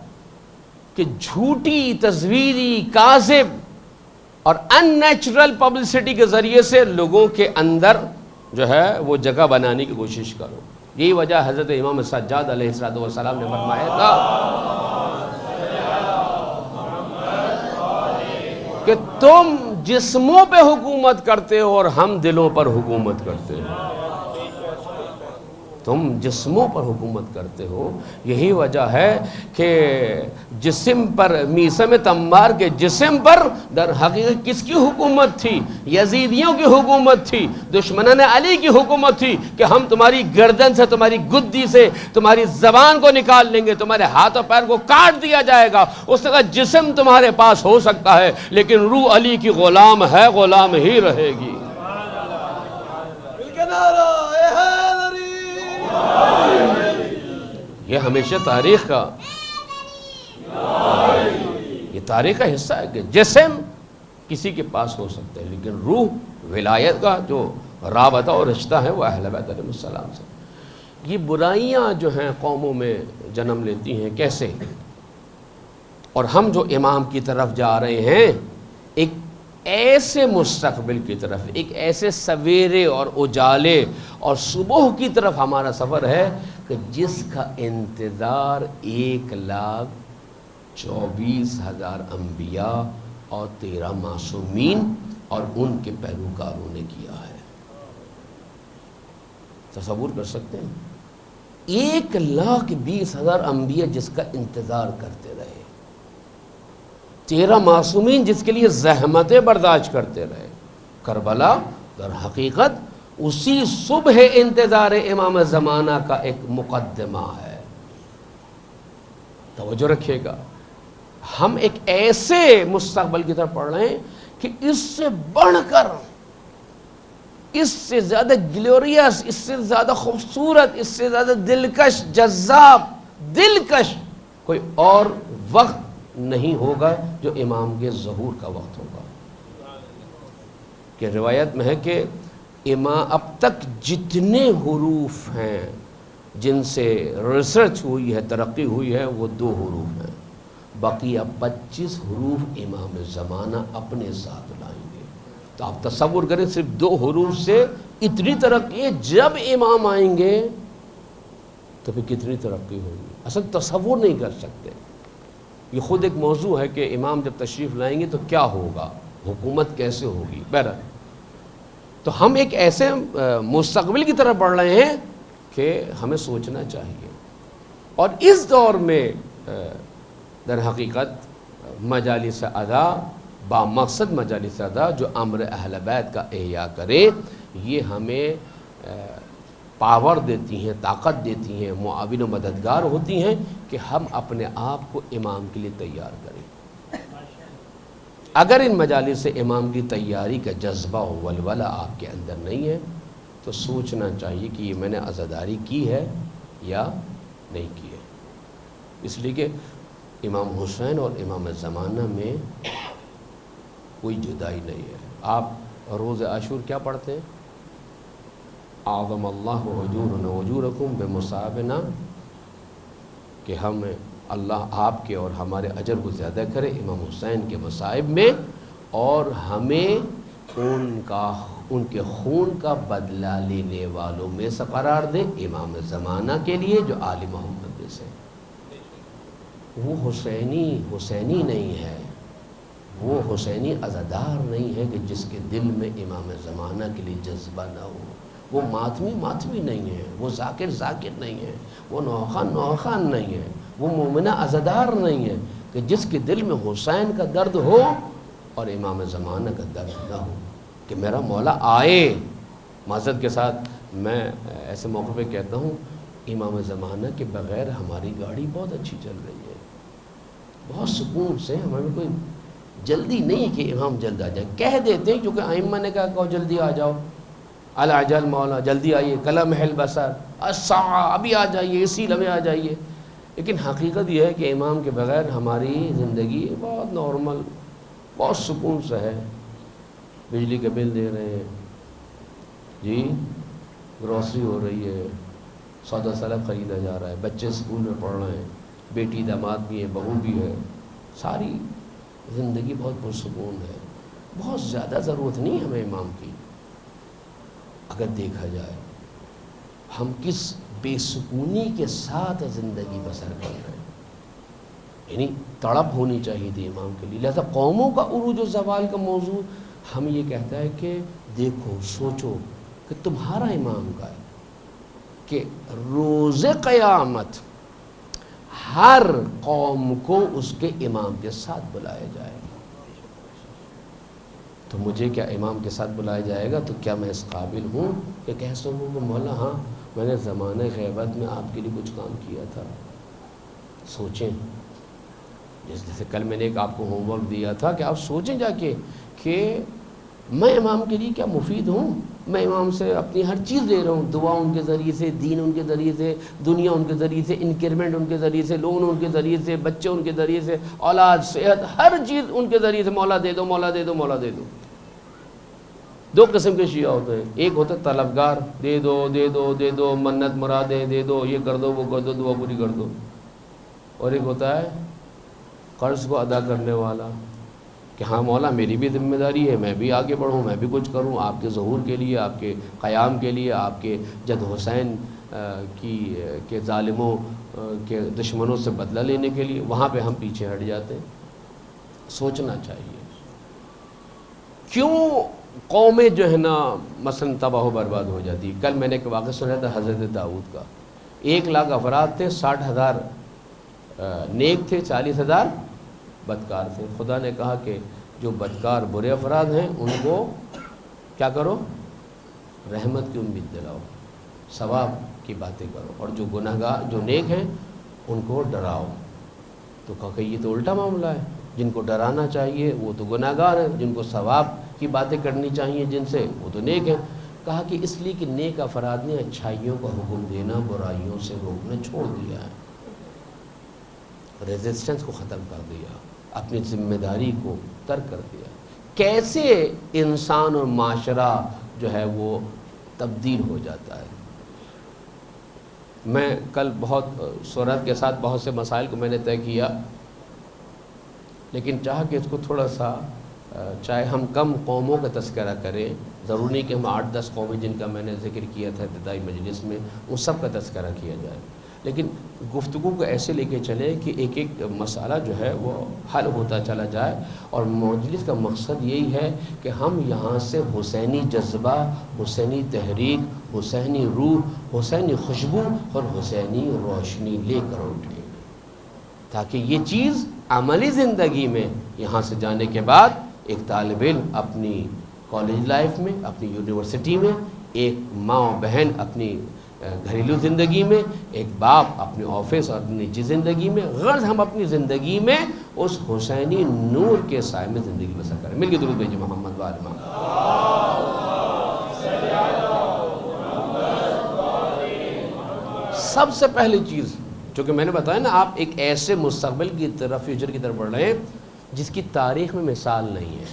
کہ جھوٹی، تزویری، کاذب اور ان نیچرل پبلسٹی کے ذریعے سے لوگوں کے اندر جو ہے وہ جگہ بنانے کی کوشش کرو. یہی وجہ حضرت امام سجاد علیہ السلام نے فرمایا تھا کہ تم جسموں پہ حکومت کرتے ہو اور ہم دلوں پر حکومت کرتے ہیں. تم جسموں پر حکومت کرتے ہو. یہی وجہ ہے کہ جسم پر، میثم تمار کے جسم پر در حقیقت کس کی حکومت تھی؟ یزیدیوں کی حکومت تھی، دشمنان علی کی حکومت تھی کہ ہم تمہاری گردن سے، تمہاری گدی سے تمہاری زبان کو نکال لیں گے، تمہارے ہاتھ اور پیر کو کاٹ دیا جائے گا. اس نے کہا جسم تمہارے پاس ہو سکتا ہے لیکن روح علی کی غلام ہے، غلام ہی رہے گی. یہ ہمیشہ تاریخ کا، یہ تاریخ کا حصہ ہے کہ جسم کسی کے پاس ہو سکتا ہے لیکن روح، ولایت کا جو رابطہ اور رشتہ ہے وہ اہل بیت علیہ السلام سے. یہ برائیاں جو ہیں قوموں میں جنم لیتی ہیں کیسے؟ اور ہم جو امام کی طرف جا رہے ہیں، ایک ایسے مستقبل کی طرف، ایک ایسے سویرے اور اجالے اور صبح کی طرف ہمارا سفر ہے کہ جس کا انتظار 1,24,000 انبیاء اور 13 معصومین اور ان کے پیروکاروں نے کیا ہے. تصور کر سکتے ہیں 1,20,000 انبیاء جس کا انتظار کرتے رہے، 13 معصومین جس کے لیے زحمتیں برداشت کرتے رہے. کربلا در حقیقت اسی صبح انتظار امام زمانہ کا ایک مقدمہ ہے. توجہ رکھیے گا، ہم ایک ایسے مستقبل کی طرف پڑھ رہے ہیں کہ اس سے بڑھ کر، اس سے زیادہ گلوریس، اس سے زیادہ خوبصورت، اس سے زیادہ دلکش، جذاب، دلکش کوئی اور وقت نہیں ہوگا جو امام کے ظہور کا وقت ہوگا. کہ روایت میں ہے کہ امام اب تک جتنے حروف ہیں جن سے ریسرچ ہوئی ہے، ترقی ہوئی ہے، وہ 2 حروف ہیں. باقی اب 25 حروف امام زمانہ اپنے ساتھ لائیں گے. تو آپ تصور کریں صرف 2 حروف سے اتنی ترقی ہے. جب امام آئیں گے تو پھر کتنی ترقی ہوگی، اصل تصور نہیں کر سکتے. یہ خود ایک موضوع ہے کہ امام جب تشریف لائیں گے تو کیا ہوگا، حکومت کیسے ہوگی. بہرحال تو ہم ایک ایسے مستقبل کی طرف بڑھ رہے ہیں کہ ہمیں سوچنا چاہیے. اور اس دور میں در حقیقت مجالس ادا، با مقصد مجالس ادا جو امر اہل بیت کا احیاء کرے، یہ ہمیں پاور دیتی ہیں، طاقت دیتی ہیں، معاون و مددگار ہوتی ہیں کہ ہم اپنے آپ کو امام کے لیے تیار کریں. اگر ان مجالس سے امام کی تیاری کا جذبہ و ولولہ آپ کے اندر نہیں ہے تو سوچنا چاہیے کہ یہ میں نے عزاداری کی ہے یا نہیں کی ہے. اس لیے کہ امام حسین اور امام زمانہ میں کوئی جدائی نہیں ہے. آپ روز عاشور کیا پڑھتے ہیں؟ اعظم اللہ اجورنا اجورکم بمصابنا، کہ ہم اللہ آپ کے اور ہمارے اجر کو زیادہ کرے امام حسین کے مصائب میں، اور ہمیں ان کے خون کا بدلہ لینے والوں میں سے قرار دے امام زمانہ کے لیے جو آل محمد میں سے. وہ حسینی نہیں ہے، وہ حسینی عزادار نہیں ہے کہ جس کے دل میں امام زمانہ کے لیے جذبہ نہ ہو. وہ ماتمی نہیں ہے، وہ ذاکر نہیں ہے، وہ نوخان نہیں ہے، وہ مومنہ عزادار نہیں ہے کہ جس کے دل میں حسین کا درد ہو اور امام زمانہ کا درد نہ ہو کہ میرا مولا آئے. معذرت کے ساتھ میں ایسے موقع پہ کہتا ہوں، امام زمانہ کے بغیر ہماری گاڑی بہت اچھی چل رہی ہے، بہت سکون سے. ہمیں کوئی جلدی نہیں کہ امام جلد آ جائے. کہہ دیتے ہیں کیونکہ ائمہ نے کہا کہ جلدی آ جاؤ، العجل مولا، جلدی آئیے، کلا محل بسر، ابھی آ جائیے، اسی لمحے آ جائیے. لیکن حقیقت یہ ہے کہ امام کے بغیر ہماری زندگی بہت نارمل بہت سکون سے ہے، بجلی کے بل دے رہے ہیں جی، گروسری ہو رہی ہے، سودا سلب خریدا جا رہا ہے، بچے اسکول میں پڑھ رہے ہیں، بیٹی داماد بھی ہے، بہو بھی ہے، ساری زندگی بہت پرسکون ہے۔ بہت زیادہ ضرورت نہیں ہمیں امام کی۔ اگر دیکھا جائے ہم کس بے سکونی کے ساتھ زندگی بسر کر رہے ہیں، یعنی تڑپ ہونی چاہیے تھی امام کے لیے۔ لہذا قوموں کا عروج و زوال کا موضوع ہم یہ کہتا ہے کہ دیکھو سوچو کہ تمہارا امام کا ہے کہ روز قیامت ہر قوم کو اس کے امام کے ساتھ بلایا جائے گا۔ تو مجھے کیا امام کے ساتھ بلایا جائے گا تو کیا میں اس قابل ہوں کہ کہہ سکوں کہ مولا ہاں میں نے زمانہ غیبت میں آپ کے لیے کچھ کام کیا تھا؟ سوچیں، جیسے کل میں نے ایک آپ کو ہوم ورک دیا تھا کہ آپ سوچیں جا کے کہ میں امام کے لیے کیا مفید ہوں۔ میں امام سے اپنی ہر چیز دے رہا ہوں، دعا ان کے ذریعے سے، دین ان کے ذریعے سے، دنیا ان کے ذریعے سے، انکریمنٹ ان کے ذریعے سے، لون ان کے ذریعے سے، بچے ان کے ذریعے سے، اولاد، صحت، ہر چیز ان کے ذریعے سے۔ مولا دے دو، مولا دے دو، مولا دے دو۔ دو قسم کے شیعہ ہوتے ہیں، ایک ہوتا ہے طلبگار، دے دو دے دو دے دو، منت مرادیں دے دو، یہ کر دو وہ کر دو، دعا پوری کر دو۔ اور ایک ہوتا ہے قرض کو ادا کرنے والا کہ ہاں مولا میری بھی ذمہ داری ہے، میں بھی آگے بڑھوں، میں بھی کچھ کروں آپ کے ظہور کے لیے، آپ کے قیام کے لیے، آپ کے جد حسین کے ظالموں کے دشمنوں سے بدلہ لینے کے لیے۔ وہاں پہ ہم پیچھے ہٹ جاتے ہیں۔ سوچنا چاہیے کیوں قومیں جو ہے نا مثلا تباہ و برباد ہو جاتی۔ کل میں نے ایک واقعہ سنا تھا حضرت داؤد کا۔ 1,00,000 افراد تھے، 60,000 نیک تھے، 40,000 بدکار تھے۔ خدا نے کہا کہ جو بدکار برے افراد ہیں ان کو کیا کرو؟ رحمت کی امید دلاؤ، ثواب کی باتیں کرو، اور جو گناہگار جو نیک ہیں ان کو ڈراؤ۔ تو کہا کہ یہ تو الٹا معاملہ ہے، جن کو ڈرانا چاہیے وہ تو گناہگار ہیں، جن کو ثواب کی باتیں کرنی چاہیے جن سے، وہ تو نیک ہیں۔ کہا کہ اس لیے کہ نیک افراد نے اچھائیوں کا حکم دینا، برائیوں سے روکنا چھوڑ دیا ہے، ریزسٹنس کو ختم کر دیا، اپنی ذمہ داری کو ترک کر دیا۔ کیسے انسان اور معاشرہ جو ہے وہ تبدیل ہو جاتا ہے۔ میں کل بہت سورت کے ساتھ بہت سے مسائل کو میں نے طے کیا، لیکن چاہا کہ اس کو تھوڑا سا چاہے ہم کم قوموں کا تذکرہ کریں، ضروری نہیں کہ ہم 8-10 قومیں جن کا میں نے ذکر کیا تھا ابتدائی مجلس میں ان سب کا تذکرہ کیا جائے، لیکن گفتگو کو ایسے لے کے چلے کہ ایک ایک مسئلہ جو ہے وہ حل ہوتا چلا جائے۔ اور مجلس کا مقصد یہی ہے کہ ہم یہاں سے حسینی جذبہ، حسینی تحریک، حسینی روح، حسینی خوشبو اور حسینی روشنی لے کر اٹھیں، تاکہ یہ چیز عملی زندگی میں یہاں سے جانے کے بعد ایک طالب علم اپنی کالج لائف میں، اپنی یونیورسٹی میں، ایک ماں و بہن اپنی گھریلو زندگی میں، ایک باپ اپنے آفس اور نجی زندگی میں، غرض ہم اپنی زندگی میں اس حسینی نور کے سائے میں زندگی بسر کریں۔ مل کے درود بھیجیں محمد و آل محمد۔ سب سے پہلی چیز جو کہ میں نے بتایا نا، آپ ایک ایسے مستقبل کی طرف، فیوچر کی طرف بڑھ رہے ہیں جس کی تاریخ میں مثال نہیں ہے۔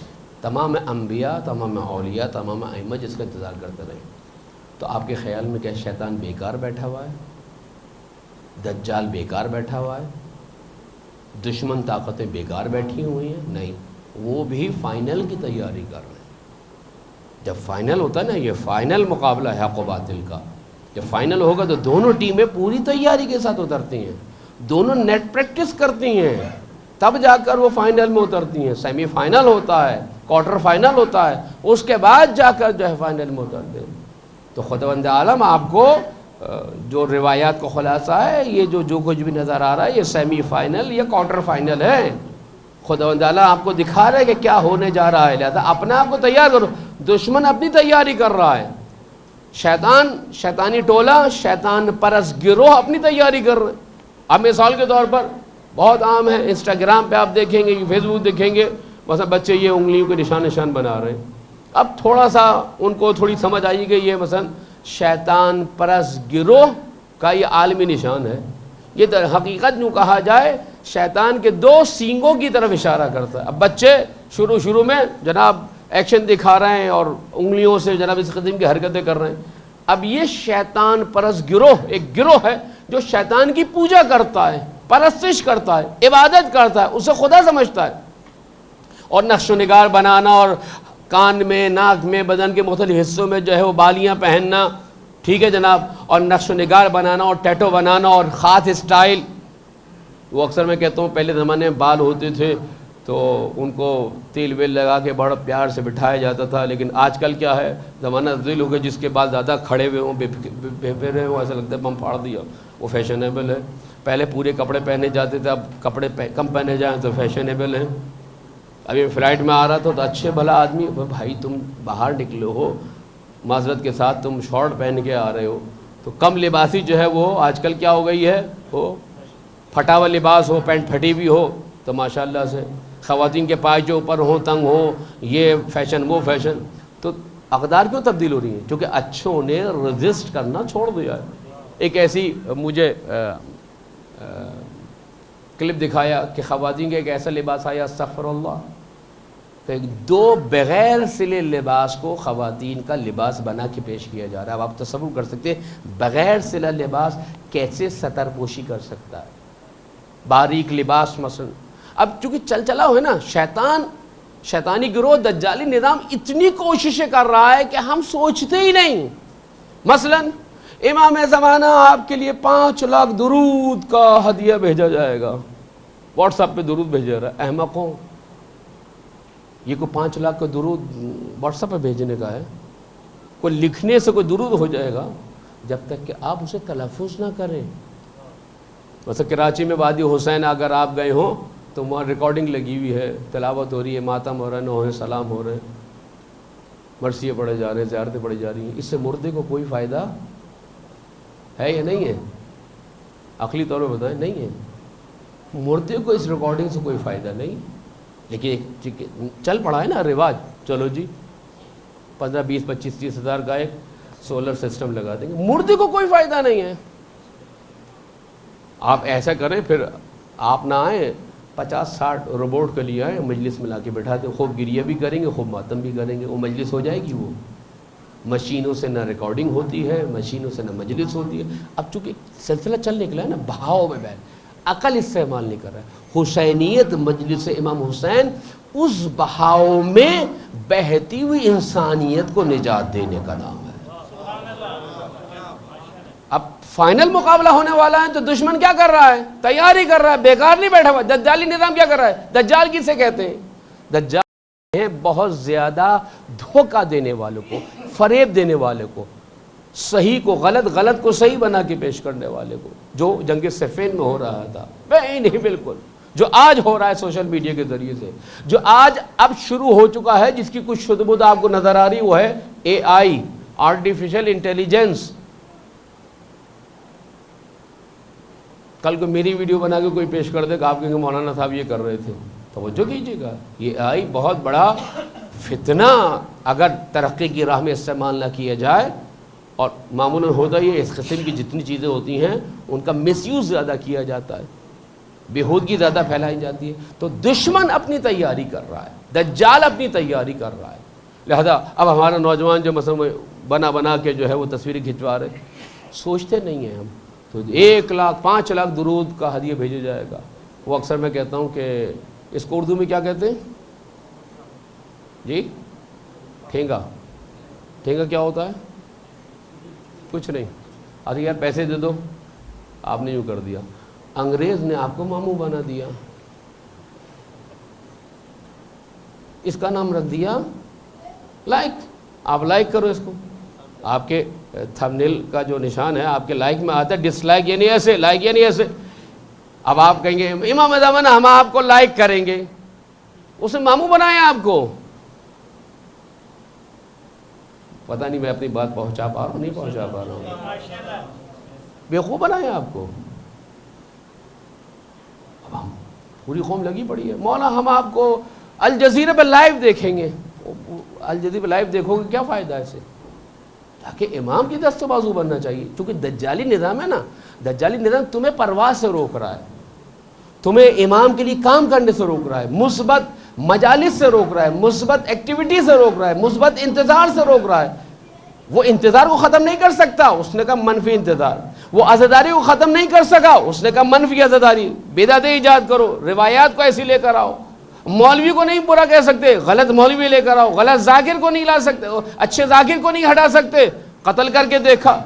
تمام انبیاء، تمام اولیاء، تمام ائمہ جس کا انتظار کرتے رہے، تو آپ کے خیال میں کیا شیطان بیکار بیٹھا ہوا ہے؟ دجال بیکار بیٹھا ہوا ہے؟ دشمن طاقتیں بیکار بیٹھی ہوئی ہیں؟ نہیں، وہ بھی فائنل کی تیاری کر رہے ہیں۔ جب فائنل ہوتا ہے نا، یہ فائنل مقابلہ ہے حق و باطل کا، جب فائنل ہوگا تو دونوں ٹیمیں پوری تیاری کے ساتھ اترتی ہیں، دونوں نیٹ پریکٹس کرتی ہیں، تب جا کر وہ فائنل میں اترتی ہیں۔ سیمی فائنل ہوتا ہے، کوارٹر فائنل ہوتا ہے، اس کے بعد جا کر جو ہے فائنل میں اترتے ہیں۔ تو خداوند عالم آپ کو جو روایات کا خلاصہ ہے، یہ جو کچھ بھی نظر آ رہا ہے، یہ سیمی فائنل یا کوارٹر فائنل ہے۔ خداوند عالم آپ کو دکھا رہا ہے کہ کیا ہونے جا رہا ہے، لہذا اپنے آپ کو تیار کرو۔ دشمن اپنی تیاری کر رہا ہے، شیطانی ٹولہ، شیطان پرست گروہ اپنی تیاری کر رہے ہیں۔ اب مثال کے طور پر بہت عام ہے، انسٹاگرام پہ آپ دیکھیں گے، فیس بک دیکھیں گے، مثلا بچے یہ انگلیوں کے نشان بنا رہے ہیں۔ اب تھوڑا سا ان کو تھوڑی سمجھ آئی کہ یہ مثلا شیطان پرست گروہ کا یہ عالمی نشان ہے۔ یہ در حقیقت یوں کہا جائے شیطان کے دو سینگوں کی طرف اشارہ کرتا ہے. اب بچے شروع میں جناب ایکشن دکھا رہے ہیں اور انگلیوں سے جناب اس قسم کی حرکتیں کر رہے ہیں. اب یہ شیطان پرست گروہ ایک گروہ ہے جو شیطان کی پوجا کرتا ہے, پرستش کرتا ہے, عبادت کرتا ہے, اسے خدا سمجھتا ہے. اور نقش و نگار بنانا اور کان میں, ناک میں, بدن کے مختلف حصوں میں جو ہے وہ بالیاں پہننا, ٹھیک ہے جناب, اور نقش و نگار بنانا اور ٹیٹو بنانا اور خاص اسٹائل. وہ اکثر میں کہتا ہوں پہلے زمانے میں بال ہوتے تھے تو ان کو تیل ویل لگا کے بڑا پیار سے بٹھایا جاتا تھا, لیکن آج کل کیا ہے زمانہ تبدیل ہو گیا, جس کے بال زیادہ کھڑے ہوئے ہوں, بے پھیرے ہوں, ایسا لگتا ہے بم پھاڑ دیا. وہ فیشنیبل ہے. پہلے پورے کپڑے پہنے جاتے تھے, اب کپڑے کم پہنے جائیں تو فیشنیبل ہیں. ابھی فلائٹ میں آ رہا تھا تو اچھے بھلا آدمی, بھائی تم باہر نکلے ہو, معذرت کے ساتھ تم شارٹ پہن کے آ رہے ہو. تو کم لباسی جو ہے وہ آج کل کیا ہو گئی ہے, وہ پھٹا ہوا لباس ہو, پینٹ پھٹی بھی ہو تو ماشاءاللہ سے, خواتین کے پائے جو اوپر ہوں تنگ ہو, یہ فیشن وہ فیشن. تو اقدار کیوں تبدیل ہو رہی ہیں؟ کیونکہ اچھوں نے رجسٹ کرنا چھوڑ دیا ہے. ایک ایسی مجھے کلپ دکھایا کہ خواتین کا ایک ایسا لباس آیا, استغفر اللہ, کہ دو بغیر سلے لباس کو خواتین کا لباس بنا کے پیش کیا جا رہا ہے. اب آپ تصور کر سکتے ہیں بغیر سلا لباس کیسے سطر پوشی کر سکتا ہے, باریک لباس مثلا. اب چونکہ چلا ہے نا, شیطانی گروہ دجالی نظام اتنی کوششیں کر رہا ہے کہ ہم سوچتے ہی نہیں. مثلا امام زمانہ آپ کے لیے 5 لاکھ درود کا ہدیہ بھیجا جائے گا, واٹس ایپ پہ درود بھیجا رہا ہے. احمقوں, یہ کوئی 5 لاکھ کا درود واٹس ایپ پہ بھیجنے کا ہے؟ کوئی لکھنے سے کوئی درود ہو جائے گا جب تک کہ آپ اسے تلفظ نہ کریں. ویسے کراچی میں وادی حسین اگر آپ گئے ہوں تو وہاں ریکارڈنگ لگی ہوئی ہے, تلاوت ہو رہی ہے, ماتم ہو رہا ہے, نوحے سلام ہو رہے ہیں, مرثیے پڑھے جا رہے ہیں, زیارتیں پڑھی جا رہی ہیں. اس سے مردے کو کوئی فائدہ ہے یا نہیں ہے؟ عقلی طور پہ بتائیں, نہیں ہے. مردے کو اس ریکارڈنگ سے کوئی فائدہ نہیں. لیکن چل پڑا ہے نا رواج, چلو جی 15 20 25 30 ہزار کا ایک سولر سسٹم لگا دیں گے, مردے کو کوئی فائدہ نہیں ہے. آپ ایسا کریں, پھر آپ نہ آئیں, 50-60 روبوٹ کے لیے آئیں, مجلس میں لا کے بیٹھا دیں, خوب گریہ بھی کریں گے, خوب ماتم بھی کریں گے. وہ مجلس ہو جائے گی. وہ مشینوں سے نہ ریکارڈنگ ہوتی ہے, مشینوں سے نہ مجلس ہوتی ہے. اب چونکہ سلسلہ چل نکلا ہے نا, بہاؤ میں بیٹھ, عقل استعمال نہیں کر رہا ہے. حسینیت مجلس امام حسین اس بہاؤ میں بہتی ہوئی انسانیت کو نجات دینے کا نام ہے. اب فائنل مقابلہ ہونے والا ہے تو دشمن کیا کر رہا ہے؟ تیاری کر رہا ہے, بیکار نہیں بیٹھا ہوا. دجالی نظام کیا کر رہا ہے؟ دجال کسے کہتے ہیں؟ دجال ہیں بہت زیادہ دھوکہ دینے والوں کو, فریب دینے والے کو, صحیح کو غلط, غلط کو صحیح بنا کے پیش کرنے والے کو. جو جنگ صفین میں ہو رہا تھا نہیں, بالکل جو آج ہو رہا ہے سوشل میڈیا کے ذریعے سے, جو آج اب شروع ہو چکا ہے, جس کی کچھ شدبد آپ کو نظر آ رہی, وہ ہے اے آئی, آرٹیفیشل انٹیلیجنس. کل کو میری ویڈیو بنا کے کوئی پیش کر دے کہ آپ کہیں گے مولانا صاحب یہ کر رہے تھے, توجہ کیجیے گا. یہ آئی بہت بڑا فتنہ اگر ترقی کی راہ میں استعمال نہ کیا جائے. اور معمولاً ہوتا ہی ہے, اس قسم کی جتنی چیزیں ہوتی ہیں ان کا مس یوز زیادہ کیا جاتا ہے, بےہودگی زیادہ پھیلائی جاتی ہے. تو دشمن اپنی تیاری کر رہا ہے, دجال اپنی تیاری کر رہا ہے. لہذا اب ہمارا نوجوان جو مثلا بنا کے جو ہے وہ تصویریں کھنچوا رہے, سوچتے نہیں ہیں ہم. تو 1 لاکھ 5 لاکھ درود کا ہدیہ بھیجا جائے گا. وہ اکثر میں کہتا ہوں کہ اس کو اردو میں کیا کہتے ہیں جی؟ ٹھینگا. ٹھینگا کیا ہوتا ہے؟ کچھ نہیں. ارے یار پیسے دے دو, آپ نے یوں کر دیا. انگریز نے آپ کو ماموں بنا دیا, اس کا نام رکھ دیا لائک. آپ لائک کرو اس کو, آپ کے تھمبنیل کا جو نشان ہے آپ کے لائک میں آتا ہے, ڈس لائک یعنی ایسے, لائک یعنی ایسے. اب آپ کہیں گے امام زمانہ ہم آپ کو لائک کریں گے, اس نے ماموں بنایا آپ کو. پتہ نہیں میں اپنی بات پہنچا پا رہا ہوں نہیں پہنچا پا رہا ہوں. بیوقوف بنایا آپ کو. اب ہم پوری قوم لگی پڑی ہے, مولا ہم آپ کو الجزیرہ پہ لائیو دیکھیں گے. الجزیرہ پہ لائیو دیکھو گے کیا فائدہ ہے اسے؟ تاکہ امام کی دست بازو بننا چاہیے. چونکہ دجالی نظام ہے نا, دجالی نظام تمہیں پرواز سے روک رہا ہے. تمہیں امام کے لیے کام کرنے سے روک رہا ہے، مثبت مجالس سے روک رہا ہے، مثبت ایکٹیویٹی سے روک رہا ہے، مثبت انتظار سے روک رہا ہے، وہ انتظار کو ختم نہیں کر سکتا، اس نے کہا منفی انتظار. وہ عزاداری کو ختم نہیں کر سکا، اس نے کہا منفی عزاداری. بدعتیں ایجاد کرو، روایات کو ایسی لے کر آؤ. مولوی کو نہیں برا کہہ سکتے، غلط مولوی لے کر آؤ. غلط ذاکر کو نہیں لا سکتے، اچھے ذاکر کو نہیں ہٹا سکتے. قتل کر کے دیکھا،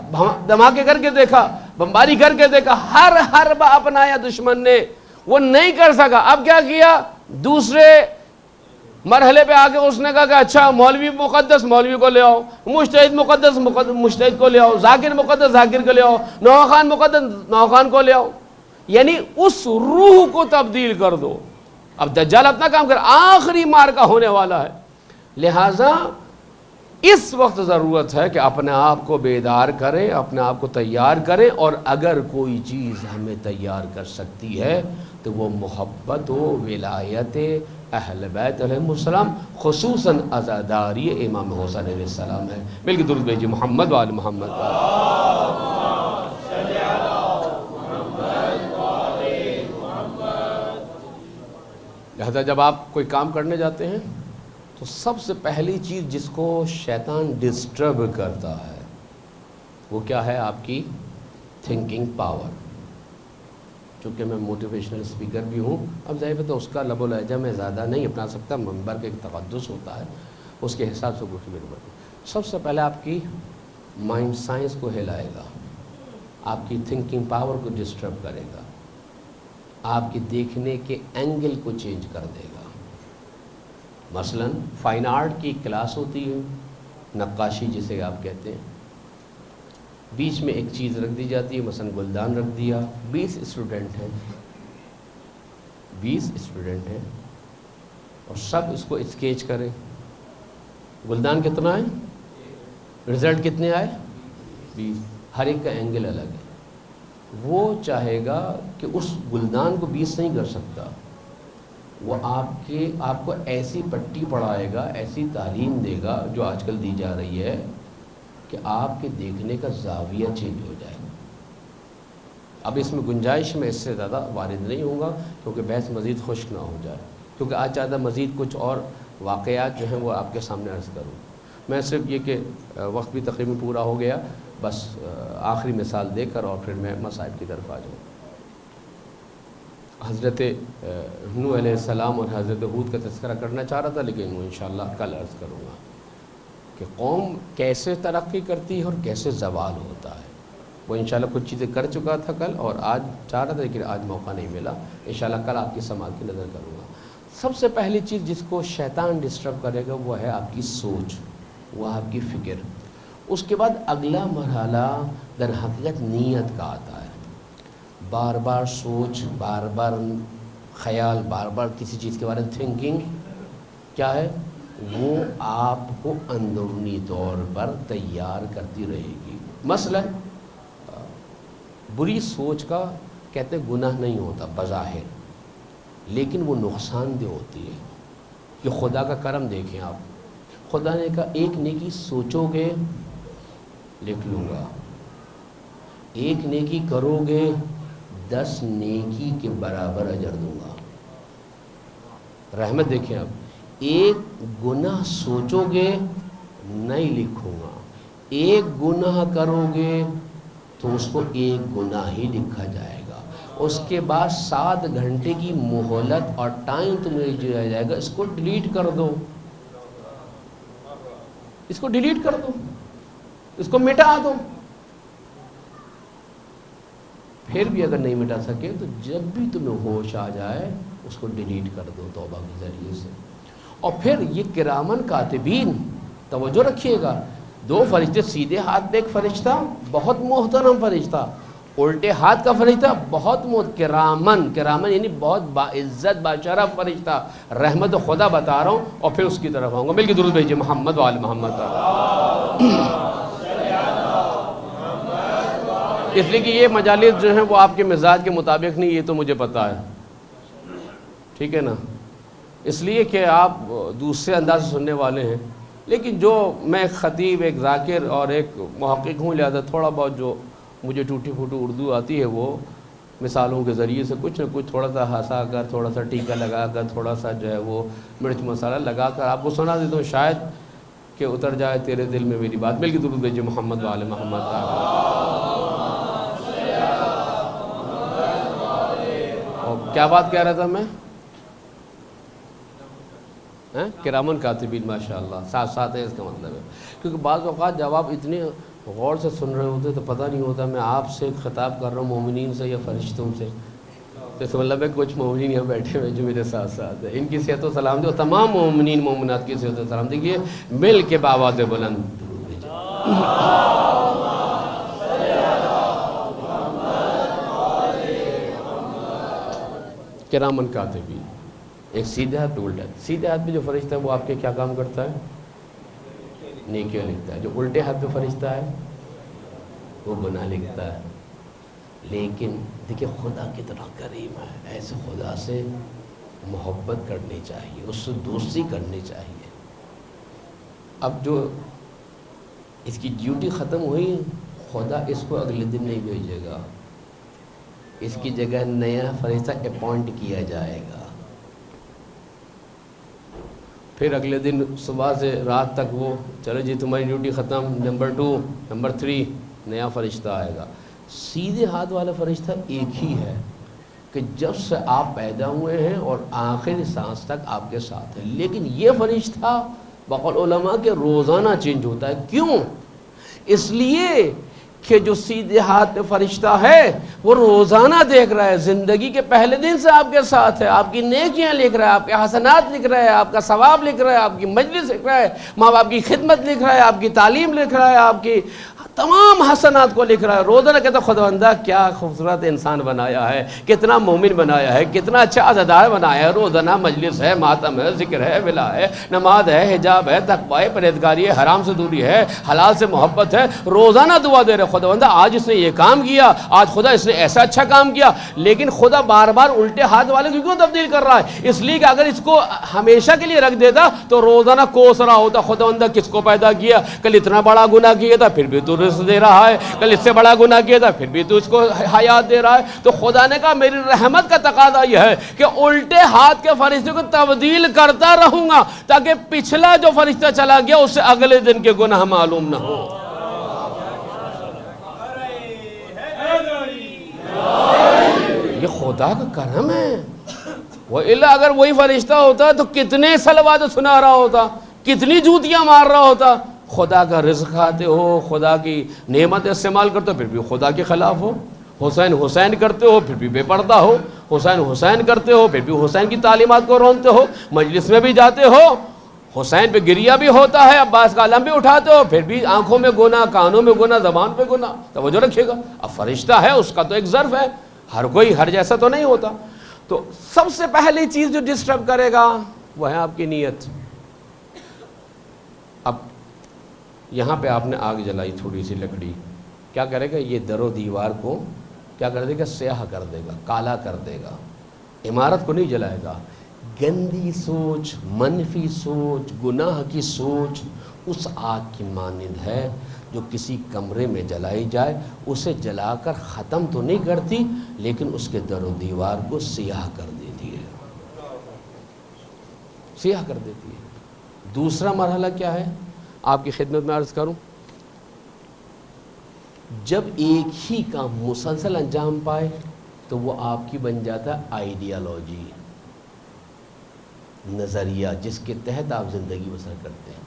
دھماکے کر کے دیکھا، بمباری کر کے دیکھا، ہر حربہ اپنایا دشمن نے، وہ نہیں کر سکا. اب کیا کیا؟ دوسرے مرحلے پہ آگے اس نے کہا کہ اچھا مولوی مقدس مولوی کو لے آؤ، مجتہد مقدس مجتہد کو لے آؤ، ذاکر مقدس ذاکر کو لے آؤ، نوخان مقدس نوخان کو لے آؤ. یعنی اس روح کو تبدیل کر دو. اب دجال اپنا کام کر، آخری مارکا ہونے والا ہے. لہٰذا اس وقت ضرورت ہے کہ اپنے آپ کو بیدار کریں، اپنے آپ کو تیار کریں. اور اگر کوئی چیز ہمیں تیار کر سکتی ہے تو وہ محبت و ولایت اہل بیت علیہ السلام، خصوصاً عزاداری امام حسین علیہ السلام ہے. مل کے درود بھیجیے محمد و آل محمد. لہذا جب آپ کوئی کام کرنے جاتے ہیں تو سب سے پہلی چیز جس کو شیطان ڈسٹرب کرتا ہے وہ کیا ہے؟ آپ کی تھنکنگ پاور. چونکہ میں موٹیویشنل اسپیکر بھی ہوں، اب ظاہر ہے تو اس کا لب و لہجہ میں زیادہ نہیں اپنا سکتا، منبر کا ایک تقدس ہوتا ہے، اس کے حساب سے کچھ بھی نہیں. سب سے پہلے آپ کی مائنڈ سائنس کو ہلائے گا، آپ کی تھنکنگ پاور کو ڈسٹرب کرے گا، آپ کی دیکھنے کے اینگل کو چینج کر دے گا. مثلا فائن آرٹ کی کلاس ہوتی ہے، نقاشی جسے آپ کہتے ہیں، بیچ میں ایک چیز رکھ دی جاتی ہے، مثلا گلدان رکھ دیا. 20 اسٹوڈنٹ ہیں، 20 اسٹوڈنٹ ہیں اور سب اس کو اسکیچ کریں. گلدان کتنا ہے؟ رزلٹ کتنے آئے؟ 20. ہر ایک کا اینگل الگ ہے. وہ چاہے گا کہ اس گلدان کو 20 نہیں کر سکتا، وہ آپ کو ایسی پٹی پڑھائے گا، ایسی تعلیم دے گا جو آج کل دی جا رہی ہے کہ آپ کے دیکھنے کا زاویہ چینج ہو جائے گا. اب اس میں گنجائش میں اس سے زیادہ وارد نہیں ہوں گا کیونکہ بحث مزید خشک نہ ہو جائے، کیونکہ آج چاہتا مزید کچھ اور واقعات جو ہیں وہ آپ کے سامنے عرض کروں. میں صرف یہ کہ وقت بھی تقریباً پورا ہو گیا، بس آخری مثال دے کر اور پھر میں مسائل کی طرف آ جاؤں. حضرت نوح علیہ السلام اور حضرت ہود کا تذکرہ کرنا چاہ رہا تھا، لیکن وہ انشاءاللہ کل عرض کروں گا کہ قوم کیسے ترقی کرتی ہے اور کیسے زوال ہوتا ہے. وہ انشاءاللہ کچھ چیزیں کر چکا تھا کل، اور آج چاہ رہا تھا لیکن آج موقع نہیں ملا. انشاءاللہ کل آپ کی سماعت کی نظر کروں گا. سب سے پہلی چیز جس کو شیطان ڈسٹرب کرے گا وہ ہے آپ کی سوچ، وہ آپ کی فکر. اس کے بعد اگلا مرحلہ در حقیقت نیت کا آتا ہے. بار بار سوچ، بار بار خیال، بار بار کسی چیز کے بارے میں تھنکنگ کیا ہے؟ وہ آپ کو اندرونی طور پر تیار کرتی رہے گی. مثلا بری سوچ کا کہتے ہیں گناہ نہیں ہوتا بظاہر، لیکن وہ نقصان دہ ہوتی ہے. کہ خدا کا کرم دیکھیں آپ، خدا نے کہا ایک نیکی سوچو گے لکھ لوں گا، ایک نیکی کرو گے 10 نیکی کے برابر اجر دوں گا. رحمت دیکھیں آپ، ایک گناہ سوچو گے نہیں لکھوں گا، ایک گناہ کرو گے تو اس کو ایک گناہ ہی لکھا جائے گا. اس کے بعد 7 گھنٹے کی مہلت اور ٹائم تمہیں دیا جائے گا، اس کو ڈیلیٹ کر دو، اس کو ڈیلیٹ کر دو، اس کو مٹا دو. پھر بھی اگر نہیں مٹا سکے تو جب بھی تمہیں ہوش آ جائے اس کو ڈیلیٹ کر دو توبہ کے ذریعے سے. اور پھر یہ کرامن کاتبین، توجہ رکھیے گا، 2 فرشتے، سیدھے ہاتھ پہ ایک فرشتہ بہت محترم فرشتہ، الٹے ہاتھ کا فرشتہ بہت کرامن یعنی بہت باعزت باشرف فرشتہ. رحمت خدا بتا رہا ہوں اور پھر اس کی طرف آؤں گا. مل کے درود بھیجیے محمد و آل محمد. اس لیے کہ یہ مجالس جو ہیں وہ آپ کے مزاج کے مطابق نہیں، یہ تو مجھے پتہ ہے، ٹھیک ہے نا، اس لیے کہ آپ دوسرے انداز سے سننے والے ہیں. لیکن جو میں ایک خطیب، ایک ذاکر اور ایک محقق ہوں، لہذا تھوڑا بہت جو مجھے ٹوٹی پھوٹی اردو آتی ہے وہ مثالوں کے ذریعے سے کچھ نہ کچھ تھوڑا سا ہنسا کر، تھوڑا سا ٹیکا لگا کر، تھوڑا سا جو ہے وہ مرچ مسالہ لگا کر آپ کو سنا دیتا ہوں، شاید کہ اتر جائے تیرے دل میں میری بات۔ مل کے درود بھیجیے محمد وآل محمد کا۔ اور کیا بات کہہ رہا تھا میں؟ کرامن کاتبین، ماشاءاللہ، ساتھ ساتھ ہیں، اس کا مطلب ہے کیونکہ بعض اوقات جب آپ اتنے غور سے سن رہے ہوتے تو پتہ نہیں ہوتا میں آپ سے خطاب کر رہا ہوں مومنین سے یا فرشتوں سے۔ تو اس مطلب ہے کچھ مومنین یہاں بیٹھے ہوئے جو میرے ساتھ ساتھ ہیں، ان کی صحت و سلامتی اور تمام مومنین مومنات کی صحت و سلامتی کے لیے مل کے بآواز بلند درود بھیجیں۔ کرامن کاتبین، ایک سیدھے ہاتھ پہ الٹا ہاتھ۔ سیدھے ہاتھ پہ جو فرشتہ ہے وہ آپ کے کیا کام کرتا ہے؟ نیکیاں لکھتا ہے۔ جو الٹے ہاتھ پہ فرشتہ ہے وہ گناہ لکھتا ہے۔ لیکن دیکھیں خدا کتنا کریم ہے، ایسے خدا سے محبت کرنی چاہیے، اس سے دوستی کرنی چاہیے۔ اب جو اس کی ڈیوٹی ختم ہوئی، خدا اس کو اگلے دن نہیں بھیجے گا، اس کی جگہ نیا فرشتہ اپوائنٹ کیا جائے گا۔ پھر اگلے دن صبح سے رات تک وہ چلو جی تمہاری ڈیوٹی ختم، نمبر 2 نمبر 3 نیا فرشتہ آئے گا۔ سیدھے ہاتھ والا فرشتہ ایک ہی ہے کہ جب سے آپ پیدا ہوئے ہیں اور آخری سانس تک آپ کے ساتھ ہے، لیکن یہ فرشتہ بقول علماء کے روزانہ چینج ہوتا ہے۔ کیوں؟ اس لیے کہ جو سیدھے ہاتھ پہ فرشتہ ہے وہ روزانہ دیکھ رہا ہے، زندگی کے پہلے دن سے آپ کے ساتھ ہے، آپ کی نیکیاں لکھ رہا ہے، آپ کے حسنات لکھ رہا ہے، آپ کا ثواب لکھ رہا ہے، آپ کی مجلس لکھ رہا ہے، ماں باپ کی خدمت لکھ رہا ہے، آپ کی تعلیم لکھ رہا ہے، آپ کی تمام حسنات کو لکھ رہا ہے۔ روزانہ کہتا ہے خداوندہ کیا خوبصورت انسان بنایا ہے، کتنا مومن بنایا ہے، کتنا اچھا عزادار بنایا ہے۔ روزانہ مجلس ہے، ماتم ہے، ذکر ہے، ولا ہے، نماز ہے، حجاب ہے، تقوی ہے، پرہیزگاری ہے، حرام سے دوری ہے، حلال سے محبت ہے۔ روزانہ دعا دے رہے خداوندہ آج اس نے یہ کام کیا، آج خدا اس نے ایسا اچھا کام کیا۔ لیکن خدا بار بار الٹے ہاتھ والے کو کیوں تبدیل کر رہا ہے؟ اس لیے کہ اگر اس کو ہمیشہ کے لیے رکھ دیتا تو روزانہ کوس رہا ہوتا، خداوندہ کس کو پیدا کیا، کل اتنا بڑا گناہ کیا تھا پھر بھی تو رزق دے رہا ہے، کل اس سے بڑا گناہ کیا تھا پھر بھی تو اس کو حیات دے رہا ہے۔ تو خدا نے کہا میری رحمت کا تقاضا یہ ہے کہ الٹے ہاتھ کے فرشتے کو تبدیل کرتا رہوں گا تاکہ پچھلا جو فرشتہ چلا گیا اسے اگلے دن کے گناہ معلوم نہ ہو۔ یہ خدا کا کرم ہے۔ وَإِلَّا اگر وہی فرشتہ ہوتا تو کتنے صلوات سنا رہا ہوتا، کتنی جوتیاں مار رہا ہوتا۔ خدا کا رزق کھاتے ہو، خدا کی نعمت استعمال کرتے ہو پھر بھی خدا کے خلاف ہو، حسین حسین کرتے ہو پھر بھی بے پردہ ہو، حسین حسین کرتے ہو پھر بھی حسین کی تعلیمات کو رونتے ہو، مجلس میں بھی جاتے ہو، حسین پہ گریہ بھی ہوتا ہے، عباس کا علم بھی اٹھاتے ہو پھر بھی آنکھوں میں گناہ، کانوں میں گناہ، زبان پہ گناہ۔ توجہ رکھیے گا، اب فرشتہ ہے اس کا تو ایک ظرف ہے، ہر کوئی ہر جیسا تو نہیں ہوتا۔ تو سب سے پہلی چیز جو ڈسٹرب کرے گا وہ ہے آپ کی نیت۔ اب یہاں پہ آپ نے آگ جلائی تھوڑی سی لکڑی، کیا کرے گا؟ یہ در و دیوار کو کیا کر دے گا؟ سیاہ کر دے گا، کالا کر دے گا۔ عمارت کو نہیں جلائے گا۔ گندی سوچ، منفی سوچ، گناہ کی سوچ اس آگ کی مانند ہے جو کسی کمرے میں جلائی جائے، اسے جلا کر ختم تو نہیں کرتی لیکن اس کے در و دیوار کو سیاہ کر دیتی ہے، سیاہ کر دیتی ہے۔ دوسرا مرحلہ کیا ہے آپ کی خدمت میں عرض کروں؟ جب ایک ہی کام مسلسل انجام پائے تو وہ آپ کی بن جاتا ہے آئیڈیالوجی، نظریہ جس کے تحت آپ زندگی بسر کرتے ہیں۔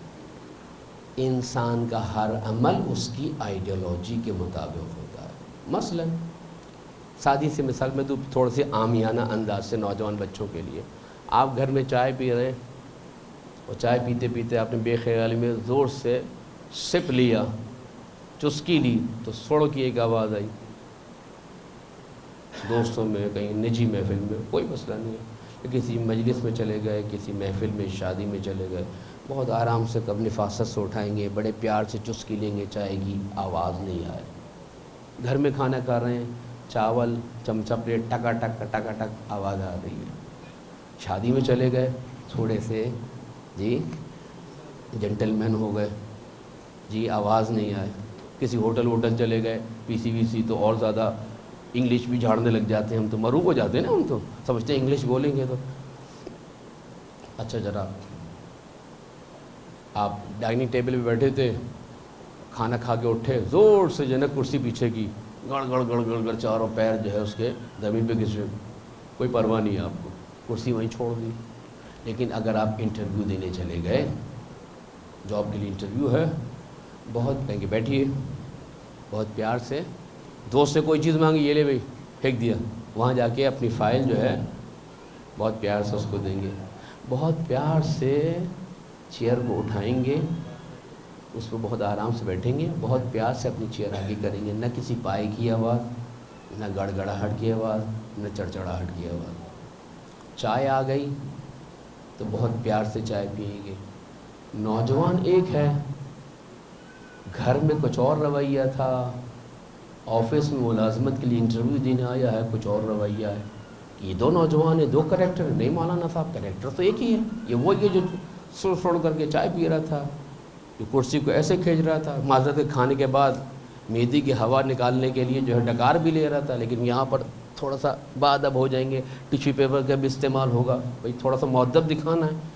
انسان کا ہر عمل اس کی آئیڈیالوجی کے مطابق ہوتا ہے۔ مثلا سادی سی مثال میں تو تھوڑا سی عامیانہ انداز سے نوجوان بچوں کے لیے، آپ گھر میں چائے پی رہے ہیں اور چائے پیتے پیتے آپ نے بے خیالی میں زور سے سپ لیا، چسکی لی تو سڑ کی ایک آواز آئی۔ دوستوں میں کہیں نجی محفل میں کوئی مسئلہ نہیں ہے، کسی مجلس میں چلے گئے، کسی محفل میں شادی میں چلے گئے، بہت آرام سے اپنی نفاست سے اٹھائیں گے، بڑے پیار سے چسکی لیں گے چائے کی، آواز نہیں آئے۔ گھر میں کھانا کھا رہے ہیں، چاول چمچہ پلیٹ ٹکا ٹک ٹکا ٹک آواز آ رہی ہے۔ شادی میں چلے گئے، تھوڑے سے جی جنٹل مین ہو گئے، جی آواز نہیں آئے۔ کسی ہوٹل چلے گئے، پی سی وی سی تو اور زیادہ انگلش بھی جھاڑنے لگ جاتے ہیں، ہم تو مروب ہو جاتے ہیں نا، ہم تو سمجھتے ہیں انگلش بولیں گے تو۔ اچھا ذرا آپ ڈائننگ ٹیبل پہ بیٹھے تھے، کھانا کھا کے اٹھے، زور سے جو ہے نا کرسی پیچھے کی، گڑ گڑ گڑ گڑ گڑ چاروں پیر جو ہے اس کے زمین پہ گھسے، کوئی پرواہ نہیں ہے آپ کو، کرسی وہیں چھوڑ دی۔ لیکن اگر آپ انٹرویو دینے چلے گئے، جاب کے لیے انٹرویو ہے، بہت کہیں گے بیٹھیے، بہت پیار سے، دوست سے کوئی چیز مانگی، یہ لے بھائی، پھینک دیا، وہاں جا کے اپنی فائل جو ہے بہت پیار سے اس کو دیں گے، بہت پیار سے چیئر کو اٹھائیں گے، اس پہ بہت آرام سے بیٹھیں گے، بہت پیار سے اپنی چیئر آگے کریں گے، نہ کسی پائے کی آواز، نہ گڑ گڑاہٹ کی آواز، نہ چڑچڑاہٹ کی آواز۔ چائے آ گئی تو بہت پیار سے چائے پئیں گے۔ نوجوان ایک ہے، گھر میں کچھ اور رویہ تھا، آفس میں ملازمت کے لیے انٹرویو دینے آیا ہے، کچھ اور رویہ ہے۔ یہ دو نوجوان ہیں، دو کریکٹر، نہیں مولانا صاحب کریکٹر تو ایک ہی ہے، یہ وہی ہے جو سڑ کر کے چائے پی رہا تھا، جو کرسی کو ایسے کھینچ رہا تھا، معذرت کھانے کے بعد میدی کی ہوا نکالنے کے لیے جو ہے ڈکار بھی لے رہا تھا، لیکن یہاں پر تھوڑا سا بادب ہو جائیں گے، ٹیشو پیپر کا بھی استعمال ہوگا، بھائی تھوڑا سا مؤدب دکھانا ہے۔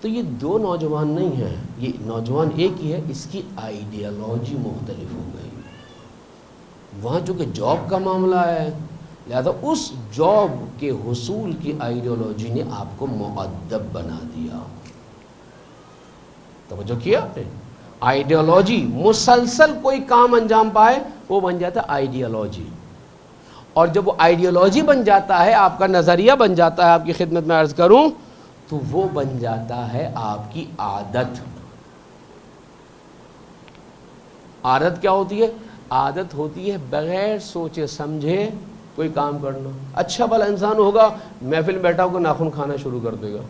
تو یہ دو نوجوان نہیں ہیں، یہ نوجوان ایک ہی ہے، اس کی آئیڈیالوجی مختلف ہو گئی۔ وہاں چونکہ جاب کا معاملہ ہے، لہذا اس جاب کے حصول کی آئیڈیالوجی نے آپ کو مؤدب بنا دیا۔ توجہ کیا آپ نے؟ آئیڈیالوجی، مسلسل کوئی کام انجام پائے وہ بن جاتا ہے آئیڈیالوجی، اور جب وہ آئیڈیالوجی بن جاتا ہے، آپ کا نظریہ بن جاتا ہے، آپ کی خدمت میں عرض کروں تو وہ بن جاتا ہے آپ کی عادت۔ عادت کیا ہوتی ہے؟ عادت ہوتی ہے بغیر سوچے سمجھے کوئی کام کرنا۔ اچھا بھلا انسان ہوگا، محفل میں بیٹھا ہوگا ناخن کھانا شروع کر دے گا،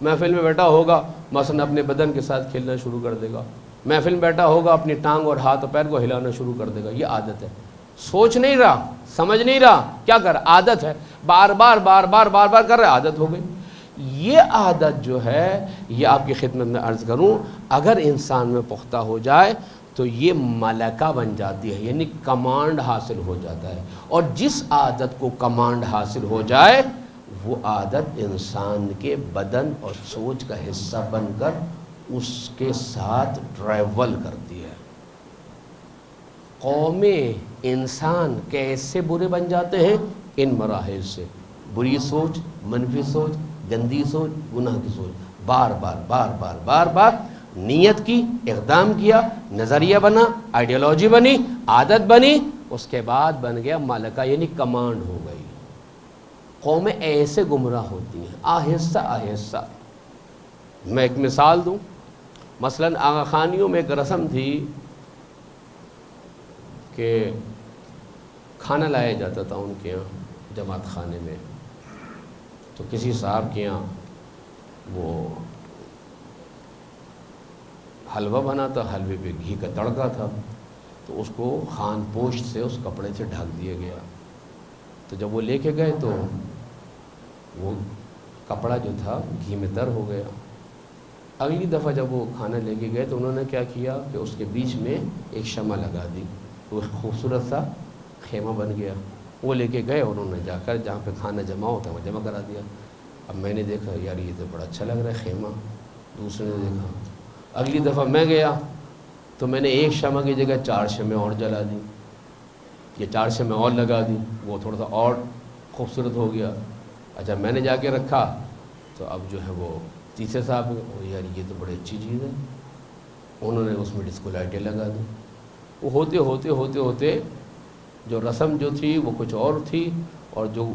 محفل میں بیٹھا ہوگا مثلا اپنے بدن کے ساتھ کھیلنا شروع کر دے گا، محفل میں بیٹھا ہوگا اپنی ٹانگ اور ہاتھ اور پیر کو ہلانا شروع کر دے گا۔ یہ عادت ہے، سوچ نہیں رہا، سمجھ نہیں رہا، کیا کر رہا؟ عادت ہے، بار بار بار بار بار بار کر رہا ہے، عادت ہو گئی۔ یہ عادت جو ہے، یہ آپ کی خدمت میں عرض کروں، اگر انسان میں پختہ ہو جائے تو یہ ملکہ بن جاتی ہے، یعنی کمانڈ حاصل ہو جاتا ہے، اور جس عادت کو کمانڈ حاصل ہو جائے وہ عادت انسان کے بدن اور سوچ کا حصہ بن کر اس کے ساتھ ٹریول کرتی ہے۔ قومیں، انسان کیسے برے بن جاتے ہیں؟ ان مراحل سے، بری سوچ، منفی سوچ، گندی سوچ، گناہ کی سوچ، بار بار بار بار بار بار نیت کی، اقدام کیا، نظریہ بنا، آئیڈیالوجی بنی، عادت بنی، اس کے بعد بن گیا ملکہ، یعنی کمانڈ ہو گئی۔ قومیں ایسے گمراہ ہوتی ہیں، آہستہ آہستہ۔ میں ایک مثال دوں، مثلاً آغا خانیوں میں ایک رسم تھی کہ کھانا لایا جاتا تھا ان کے یہاں جماعت خانے میں، تو کسی صاحب کے یہاں وہ حلوہ بنا تھا، حلوے پہ گھی کا تڑکا تھا، تو اس کو خان پوش سے اس کپڑے سے ڈھک دیا گیا۔ تو جب وہ لے کے گئے تو وہ کپڑا جو تھا گھی میں تر ہو گیا۔ اگلی دفعہ جب وہ کھانا لے کے گئے تو انہوں نے کیا کیا کہ اس کے بیچ میں ایک شمع لگا دی، تو ایک خوبصورت سا خیمہ بن گیا۔ وہ لے کے گئے، انہوں نے جا کر جہاں پہ کھانا جمع ہوتا ہے وہ جمع کرا دیا۔ اب میں نے دیکھا یار یہ تو بڑا اچھا لگ رہا ہے خیمہ، دوسرے نے دیکھا۔ اگلی دفعہ میں گیا تو میں نے ایک شمع کی جگہ 4 شمعیں اور جلا دی، یہ 4 شمعیں اور لگا دی، وہ تھوڑا سا اور خوبصورت ہو گیا۔ اچھا میں نے جا کے رکھا تو اب جو ہے وہ تیسرے صاحب یار یہ تو بڑی اچھی چیز ہے، انہوں نے اس میں ڈسکو لائٹیں لگا دی۔ وہ ہوتے ہوتے ہوتے ہوتے جو رسم جو تھی وہ کچھ اور تھی، اور جو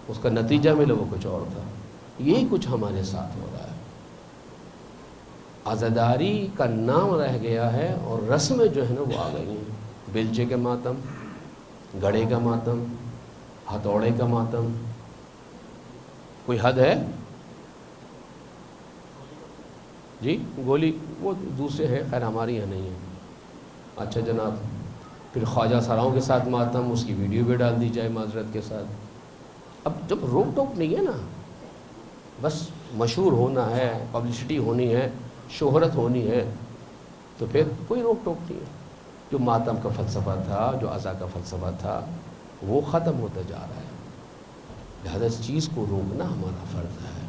اس کا نتیجہ ملا وہ کچھ اور تھا۔ یہی کچھ ہمارے ساتھ ہو رہا ہے، عزاداری کا نام رہ گیا ہے اور رسمیں جو ہے نا وہ آ گئی ہیں۔ بیلچے کے ماتم، گھڑے کا ماتم، ہتھوڑے کا ماتم، کوئی حد ہے؟ جی گولی وہ دوسرے ہے، خیر ہماری یہاں نہیں ہے۔ اچھا جناب، پھر خواجہ سراؤں کے ساتھ ماتم، اس کی ویڈیو بھی ڈال دی جائے معذرت کے ساتھ۔ اب جب روک ٹوک نہیں ہے نا، بس مشہور ہونا ہے، پبلسٹی ہونی ہے، شہرت ہونی ہے، تو پھر کوئی روک ٹوک نہیں ہے۔ جو ماتم کا فلسفہ تھا، جو عزا کا فلسفہ تھا، وہ ختم ہوتا جا رہا ہے۔ لہذا اس چیز کو روکنا ہمارا فرض ہے۔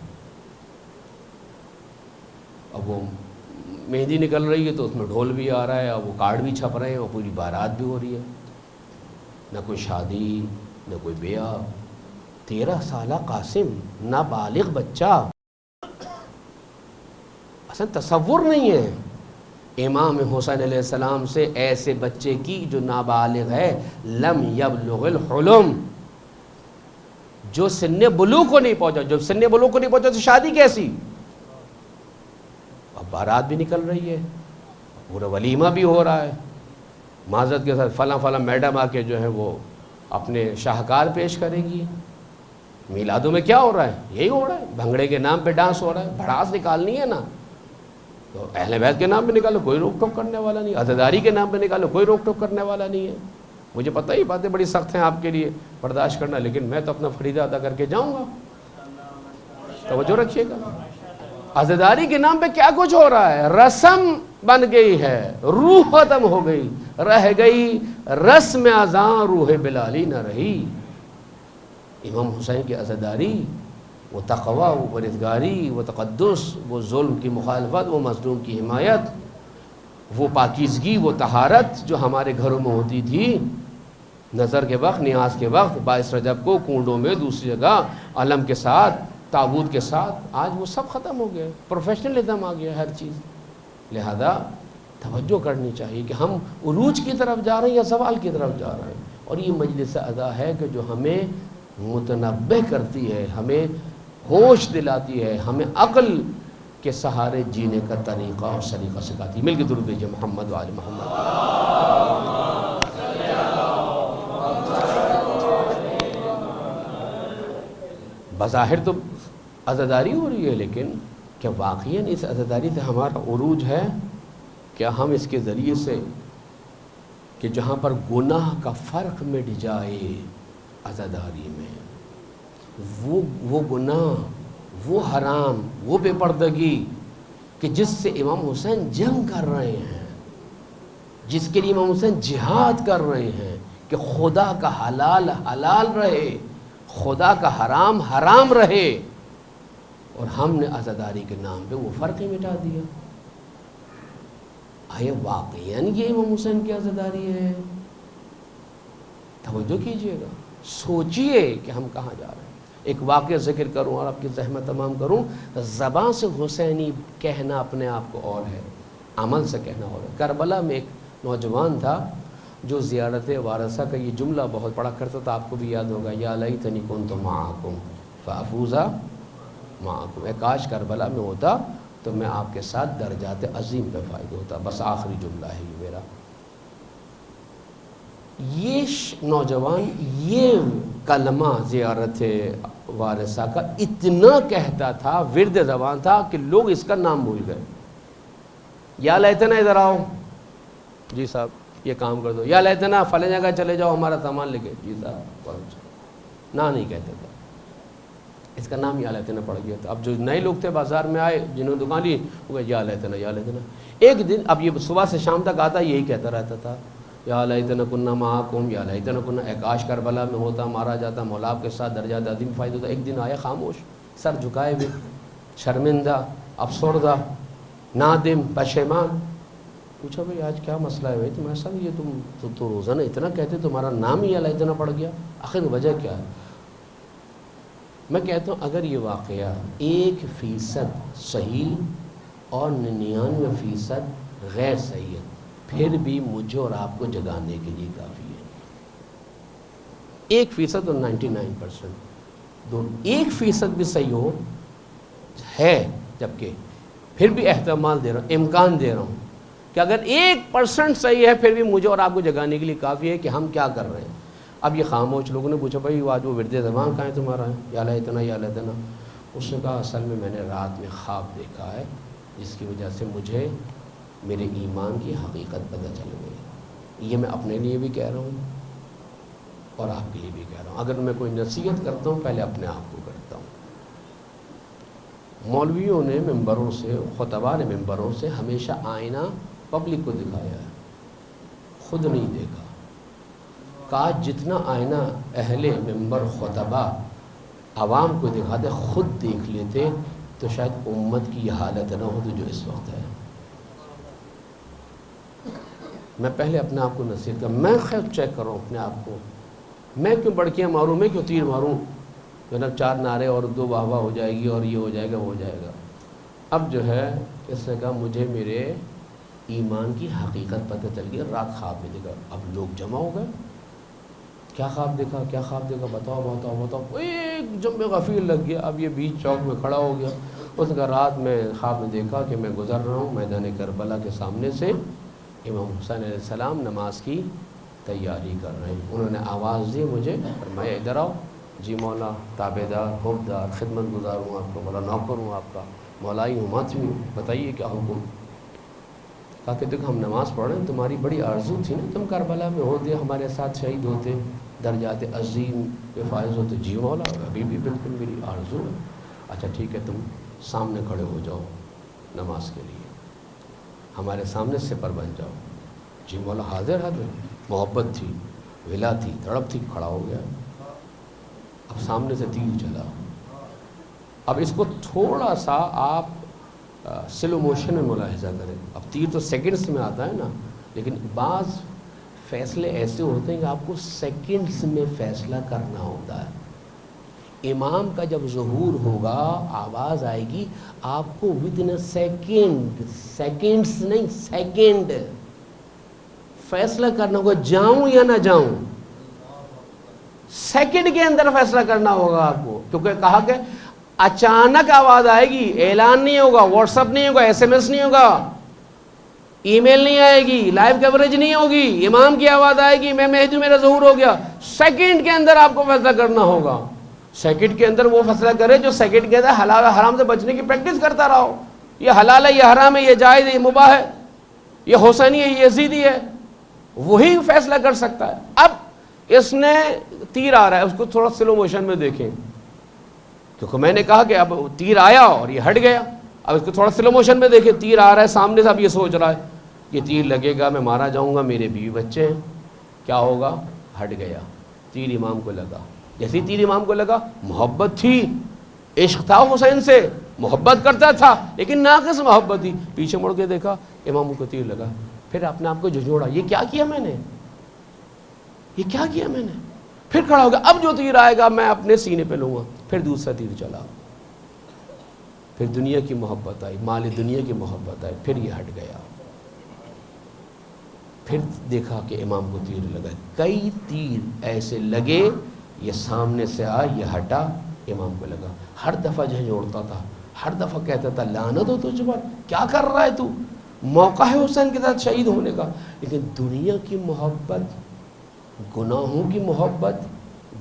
اب وہ مہندی نکل رہی ہے تو اس میں ڈھول بھی آ رہا ہے، اور وہ کارڈ بھی چھپ رہے ہیں، اور پوری بارات بھی ہو رہی ہے، نہ کوئی شادی نہ کوئی بیاہ۔ 13 سالہ قاسم، نابالغ بچہ، اصلا تصور نہیں ہے امام حسین علیہ السلام سے ایسے بچے کی جو نابالغ ہے، لم یبلغ الحلم، جو سن بلوغ کو نہیں پہنچا۔ جو سن بلوغ کو نہیں پہنچا تو شادی کیسی؟ اب بارات بھی نکل رہی ہے، پورا ولیمہ بھی ہو رہا ہے، معذرت کے ساتھ فلاں فلاں میڈم آ کے جو ہے وہ اپنے شاہکار پیش کرے گی۔ میلادوں میں کیا ہو رہا ہے؟ یہی ہو رہا ہے، بھنگڑے کے نام پہ ڈانس ہو رہا ہے۔ بھڑاس نکالنی ہے نا تو اہل بیت کے نام پہ نکالو، کوئی روک ٹوک کرنے والا نہیں۔ عزاداری کے نام پہ نکالو، کوئی روک ٹوک کرنے والا نہیں ہے۔ مجھے پتہ ہی باتیں بڑی سخت ہیں آپ کے لیے برداشت کرنا، لیکن میں تو اپنا فریضہ ادا کر کے جاؤں گا۔ توجہ رکھیے گا، عزاداری کے نام پہ کیا کچھ ہو رہا ہے؟ رسم بن گئی ہے، روح ختم ہو گئی، رہ گئی رسم اذاں، روح بلالی نہ رہی۔ امام حسین کی عزاداری، وہ تقوی، وہ پرہیزگاری، وہ تقدس، وہ ظلم کی مخالفت، وہ مظلوم کی حمایت، وہ پاکیزگی، وہ طہارت جو ہمارے گھروں میں ہوتی تھی نظر کے وقت، نیاز کے وقت، 22 رجب کو کنڈوں میں، دوسری جگہ علم کے ساتھ، تابوت کے ساتھ، آج وہ سب ختم ہو گئے، پروفیشنلزم آ گیا ہر چیز۔ لہذا توجہ کرنی چاہیے کہ ہم عروج کی طرف جا رہے ہیں یا زوال کی طرف جا رہے ہیں۔ اور یہ مجلس ادا ہے کہ جو ہمیں متنبہ کرتی ہے، ہمیں ہوش دلاتی ہے، ہمیں عقل کے سہارے جینے کا طریقہ اور سلیقہ سکھاتی ہے۔ مل کے درود بھیجئے محمد و آل محمد۔ بظاہر تو عزاداری ہو رہی ہے، لیکن کیا واقعاً اس عزاداری سے ہمارا عروج ہے؟ کیا ہم اس کے ذریعے سے کہ جہاں پر گناہ کا فرق مٹ جائے عزاداری میں، وہ گناہ، وہ حرام، وہ بے پردگی کہ جس سے امام حسین جنگ کر رہے ہیں، جس کے لیے امام حسین جہاد کر رہے ہیں کہ خدا کا حلال حلال رہے، خدا کا حرام حرام رہے، اور ہم نے عزاداری کے نام پہ وہ فرق ہی مٹا دیا۔ آیا واقعاً یہ امام حسین کی عزاداری ہے؟ توجہ کیجئے گا، سوچئے کہ ہم کہاں جا رہے ہیں۔ ایک واقعہ ذکر کروں اور آپ کی زحمت تمام کروں۔ زبان سے حسینی کہنا اپنے آپ کو اور ہے، عمل سے کہنا اور ہے۔ کربلا میں ایک نوجوان تھا جو زیارت وارثہ کا یہ جملہ بہت پڑھا کرتا تھا، آپ کو بھی یاد ہوگا، یا لیتنی کنت معکم فافوز معکم، اے کاش کربلا میں ہوتا تو میں آپ کے ساتھ درجات عظیم پہ فائد ہوتا۔ بس آخری جملہ ہے یہ میرا۔ یہ نوجوان یہ کلمہ زیارت وارثہ کا اتنا کہتا تھا، ورد زبان تھا کہ لوگ اس کا نام بھول گئے۔ یا لیتنا ادھر آؤ، جی صاحب یہ کام کر دو، یا لیتنا فلاں جگہ چلے جاؤ ہمارا سامان لے کے، جی صاحب نہ نہیں کہتے تھے، اس کا نام یا لیتنا پڑ گیا تھا۔ اب جو نئے لوگ تھے بازار میں آئے، جنہوں نے دکان لی، وہ کہا یا لیتنا یا لیتنا۔ ایک دن اب یہ صبح سے شام تک آتا یہی کہتا رہتا تھا، یا لیتنا کننا معکم، یا لیتنا کننا، اے کاش کربلا میں ہوتا، مارا جاتا، مولا آپ کے ساتھ درجات عظیم فائد ہوتا۔ ایک دن آیا خاموش، سر جھکائے ہوئے، شرمندہ، افسردہ، نادم، پشیمان۔ پوچھا بھائی آج کیا مسئلہ ہے بھائی تمہارے ساتھ؟ یہ تم تو روزانہ اتنا کہتے، تمہارا نام ہی اللہ اتنا پڑ گیا، آخر وجہ کیا ہے؟ میں کہتا ہوں اگر یہ واقعہ 1% صحیح اور 99% غیر صحیح ہے، پھر بھی مجھے اور آپ کو جگانے کے لیے کافی ہے۔ 1% اور 99% دونوں، 1% بھی صحیح ہو ہے، جبکہ پھر بھی احتمال دے رہا ہوں، امکان دے رہا ہوں کہ اگر 1% صحیح ہے پھر بھی مجھے اور آپ کو جگانے کے لیے کافی ہے کہ ہم کیا کر رہے ہیں۔ اب یہ خاموش لوگوں نے پوچھا بھائی آج وہ ورد زبان کہاں ہے تمہارا ہے، یا لیتنا یا لیتنا؟ اس نے کہا اصل میں نے رات میں خواب دیکھا ہے جس کی وجہ سے مجھے میرے ایمان کی حقیقت پتہ چل گئی۔ یہ میں اپنے لیے بھی کہہ رہا ہوں اور آپ کے لیے بھی کہہ رہا ہوں۔ اگر میں کوئی نصیحت کرتا ہوں پہلے اپنے آپ کو کرتا ہوں۔ مولویوں نے ممبروں سے، خطباء نے ممبروں سے ہمیشہ آئینہ پبلک کو دکھایا ہے، خود نہیں دیکھا. کاش جتنا آئینہ اہل منبر خطبہ عوام کو دکھاتے خود دیکھ لیتے تو شاید امت کی یہ حالت نہ ہوتی جو اس وقت ہے. میں پہلے اپنے آپ کو نصیحت کروں، میں خیر چیک کروں اپنے آپ کو، میں کیوں بڑکیاں ماروں، میں کیوں تیر ماروں، جناب 4 نعرے اور 2 واہ واہ ہو جائے گی اور یہ ہو جائے گا وہ ہو جائے گا. اب جو ہے اس نے کہا مجھے میرے ایمان کی حقیقت پتہ چل گئی. رات خواب میں دیکھا، اب لوگ جمع ہو گئے. کیا خواب دیکھا، کیا خواب دیکھا، بتاؤ. ایک جنب غفیر لگ گیا. اب یہ بیچ چوک میں کھڑا ہو گیا. اس نے کہا رات میں خواب میں دیکھا کہ میں گزر رہا ہوں میدان کربلا کے سامنے سے، امام حسین علیہ السلام نماز کی تیاری کر رہے ہیں. انہوں نے آواز دی مجھے، فرمایا ادھر آؤ. جی مولا، تابع دار، حکمدار، خدمت گزار ہوں آپ کا، مولا نوکر ہوں آپ کا، مولائی ہوں، ماتمی ہوں، بتائیے کیا حکم. کہا کہ دیکھو ہم نماز پڑھ رہے ہیں، تمہاری بڑی آرزو تھی نا تم کربلا میں ہوتے، ہمارے ساتھ شہید ہوتے، درجات عظیم پہ فائز ہوتے. جی مولا ابھی بھی بالکل میری آرزو ہے. اچھا ٹھیک ہے، تم سامنے کھڑے ہو جاؤ نماز کے لیے، ہمارے سامنے سپر بن جاؤ. جی مولا حاضر حاضر. محبت تھی، ولا تھی، تڑپ تھی، کھڑا ہو گیا. اب سامنے سے تیر چلا. اب اس کو تھوڑا سا آپ سلو موشن میں ملاحظہ کریں. اب تیر تو سیکنڈز میں آتا ہے نا، لیکن بعض فیصلے ایسے ہوتے ہیں کہ آپ کو سیکنڈز میں فیصلہ کرنا ہوتا ہے. امام کا جب ظہور ہوگا آواز آئے گی، آپ کو ودن اے سیکنڈ، سیکنڈز نہیں سیکنڈ فیصلہ کرنا ہوگا، جاؤں یا نہ جاؤں. سیکنڈ کے اندر فیصلہ کرنا ہوگا آپ کو، کیونکہ کہا کہ اچانک آواز آئے گی، اعلان نہیں ہوگا، واٹس ایپ نہیں ہوگا، ایس ایم ایس نہیں ہوگا، ای میل نہیں آئے گی، لائیو کوریج نہیں ہوگی. امام کی آواز آئے گی، میں مہدی میرا ظہور ہو گیا. سیکنڈ کے اندر آپ کو فیصلہ کرنا ہوگا. سیکنڈ کے اندر وہ فیصلہ کرے جو سیکنڈ کے اندر حلال حرام سے بچنے کی پریکٹس کرتا رہا ہو. یہ حلال ہے، یہ حرام ہے، یہ جائز ہے، یہ مباح ہے، یہ حسینی ہے، یہ یزیدی ہے، وہی فیصلہ کر سکتا ہے. اب اس نے تیر آ رہا ہے، اس کو تھوڑا سلو موشن میں دیکھیں، کیونکہ میں نے کہا کہ اب تیر آیا اور یہ ہٹ گیا. اب اس کو تھوڑا سلو موشن میں دیکھیں، تیر آ رہا ہے سامنے سے. اب یہ سوچ رہا ہے یہ تیر لگے گا، میں مارا جاؤں گا، میرے بیوی بچے ہیں، کیا ہوگا. ہٹ گیا. تیر امام کو لگا. جیسے تیر امام کو لگا، محبت تھی، عشق تھا حسین سے، محبت کرتا تھا، لیکن ناقص محبت تھی. پیچھے مڑ کے دیکھا، امام کو تیر لگا. پھر اپنے آپ کو جھنجھوڑا، یہ کیا کیا میں نے، یہ کیا کیا میں نے. پھر کھڑا ہو گیا، اب جو تیر آئے گا میں اپنے سینے پہ لوں گا. پھر دوسرا تیر چلا. پھر دنیا کی محبت آئی، مال دنیا کی محبت آئی، پھر یہ ہٹ گیا. پھر دیکھا کہ امام کو تیر لگا. کئی تیر ایسے لگے، یہ سامنے سے آیا، یہ ہٹا، امام کو لگا. ہر دفعہ جھنجھوڑتا تھا، ہر دفعہ کہتا تھا لعنت ہو تجھ پر، کیا کر رہا ہے تو، موقع ہے حسین کے ساتھ شہید ہونے کا. لیکن دنیا کی محبت، گناہوں کی محبت،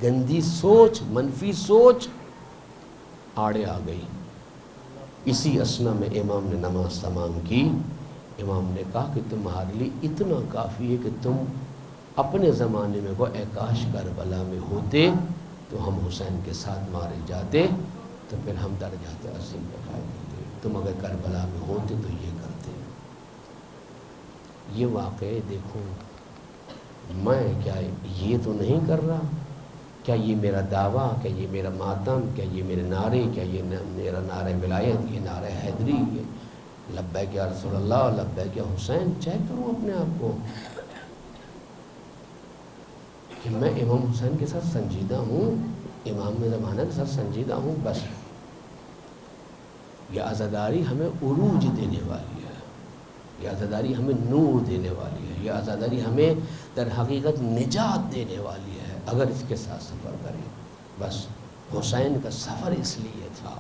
گندی سوچ، منفی سوچ آڑے آ گئی. اسی اسنا میں امام نے نماز تمام کی. امام نے کہا کہ تمہارے لیے اتنا کافی ہے کہ تم اپنے زمانے میں کو اے کاش کربلا میں ہوتے تو ہم حسین کے ساتھ مارے جاتے، تو پھر ہم درجات عظیم پہ فائد ہوتے. تم اگر کربلا میں ہوتے تو یہ کرتے. یہ واقعے دیکھو، میں کیا یہ تو نہیں کر رہا، کیا یہ میرا دعویٰ، کیا یہ میرا ماتم، کیا یہ میرے نعرے، کیا یہ میرا نعرہ ولایت، یہ نعرہ حیدری، یہ لبیک یا رسول اللہ، لبیک یا حسین. چیک کروں اپنے آپ کو کہ میں امام حسین کے ساتھ سنجیدہ ہوں، امام زمانہ کے ساتھ سنجیدہ ہوں. بس یہ عزاداری ہمیں عروج دینے والی ہے، یہ عزاداری ہمیں نور دینے والی ہے، یہ عزاداری ہمیں در حقیقت نجات دینے والی ہے اگر اس کے ساتھ سفر کریں. بس حسین کا سفر اس لیے تھا،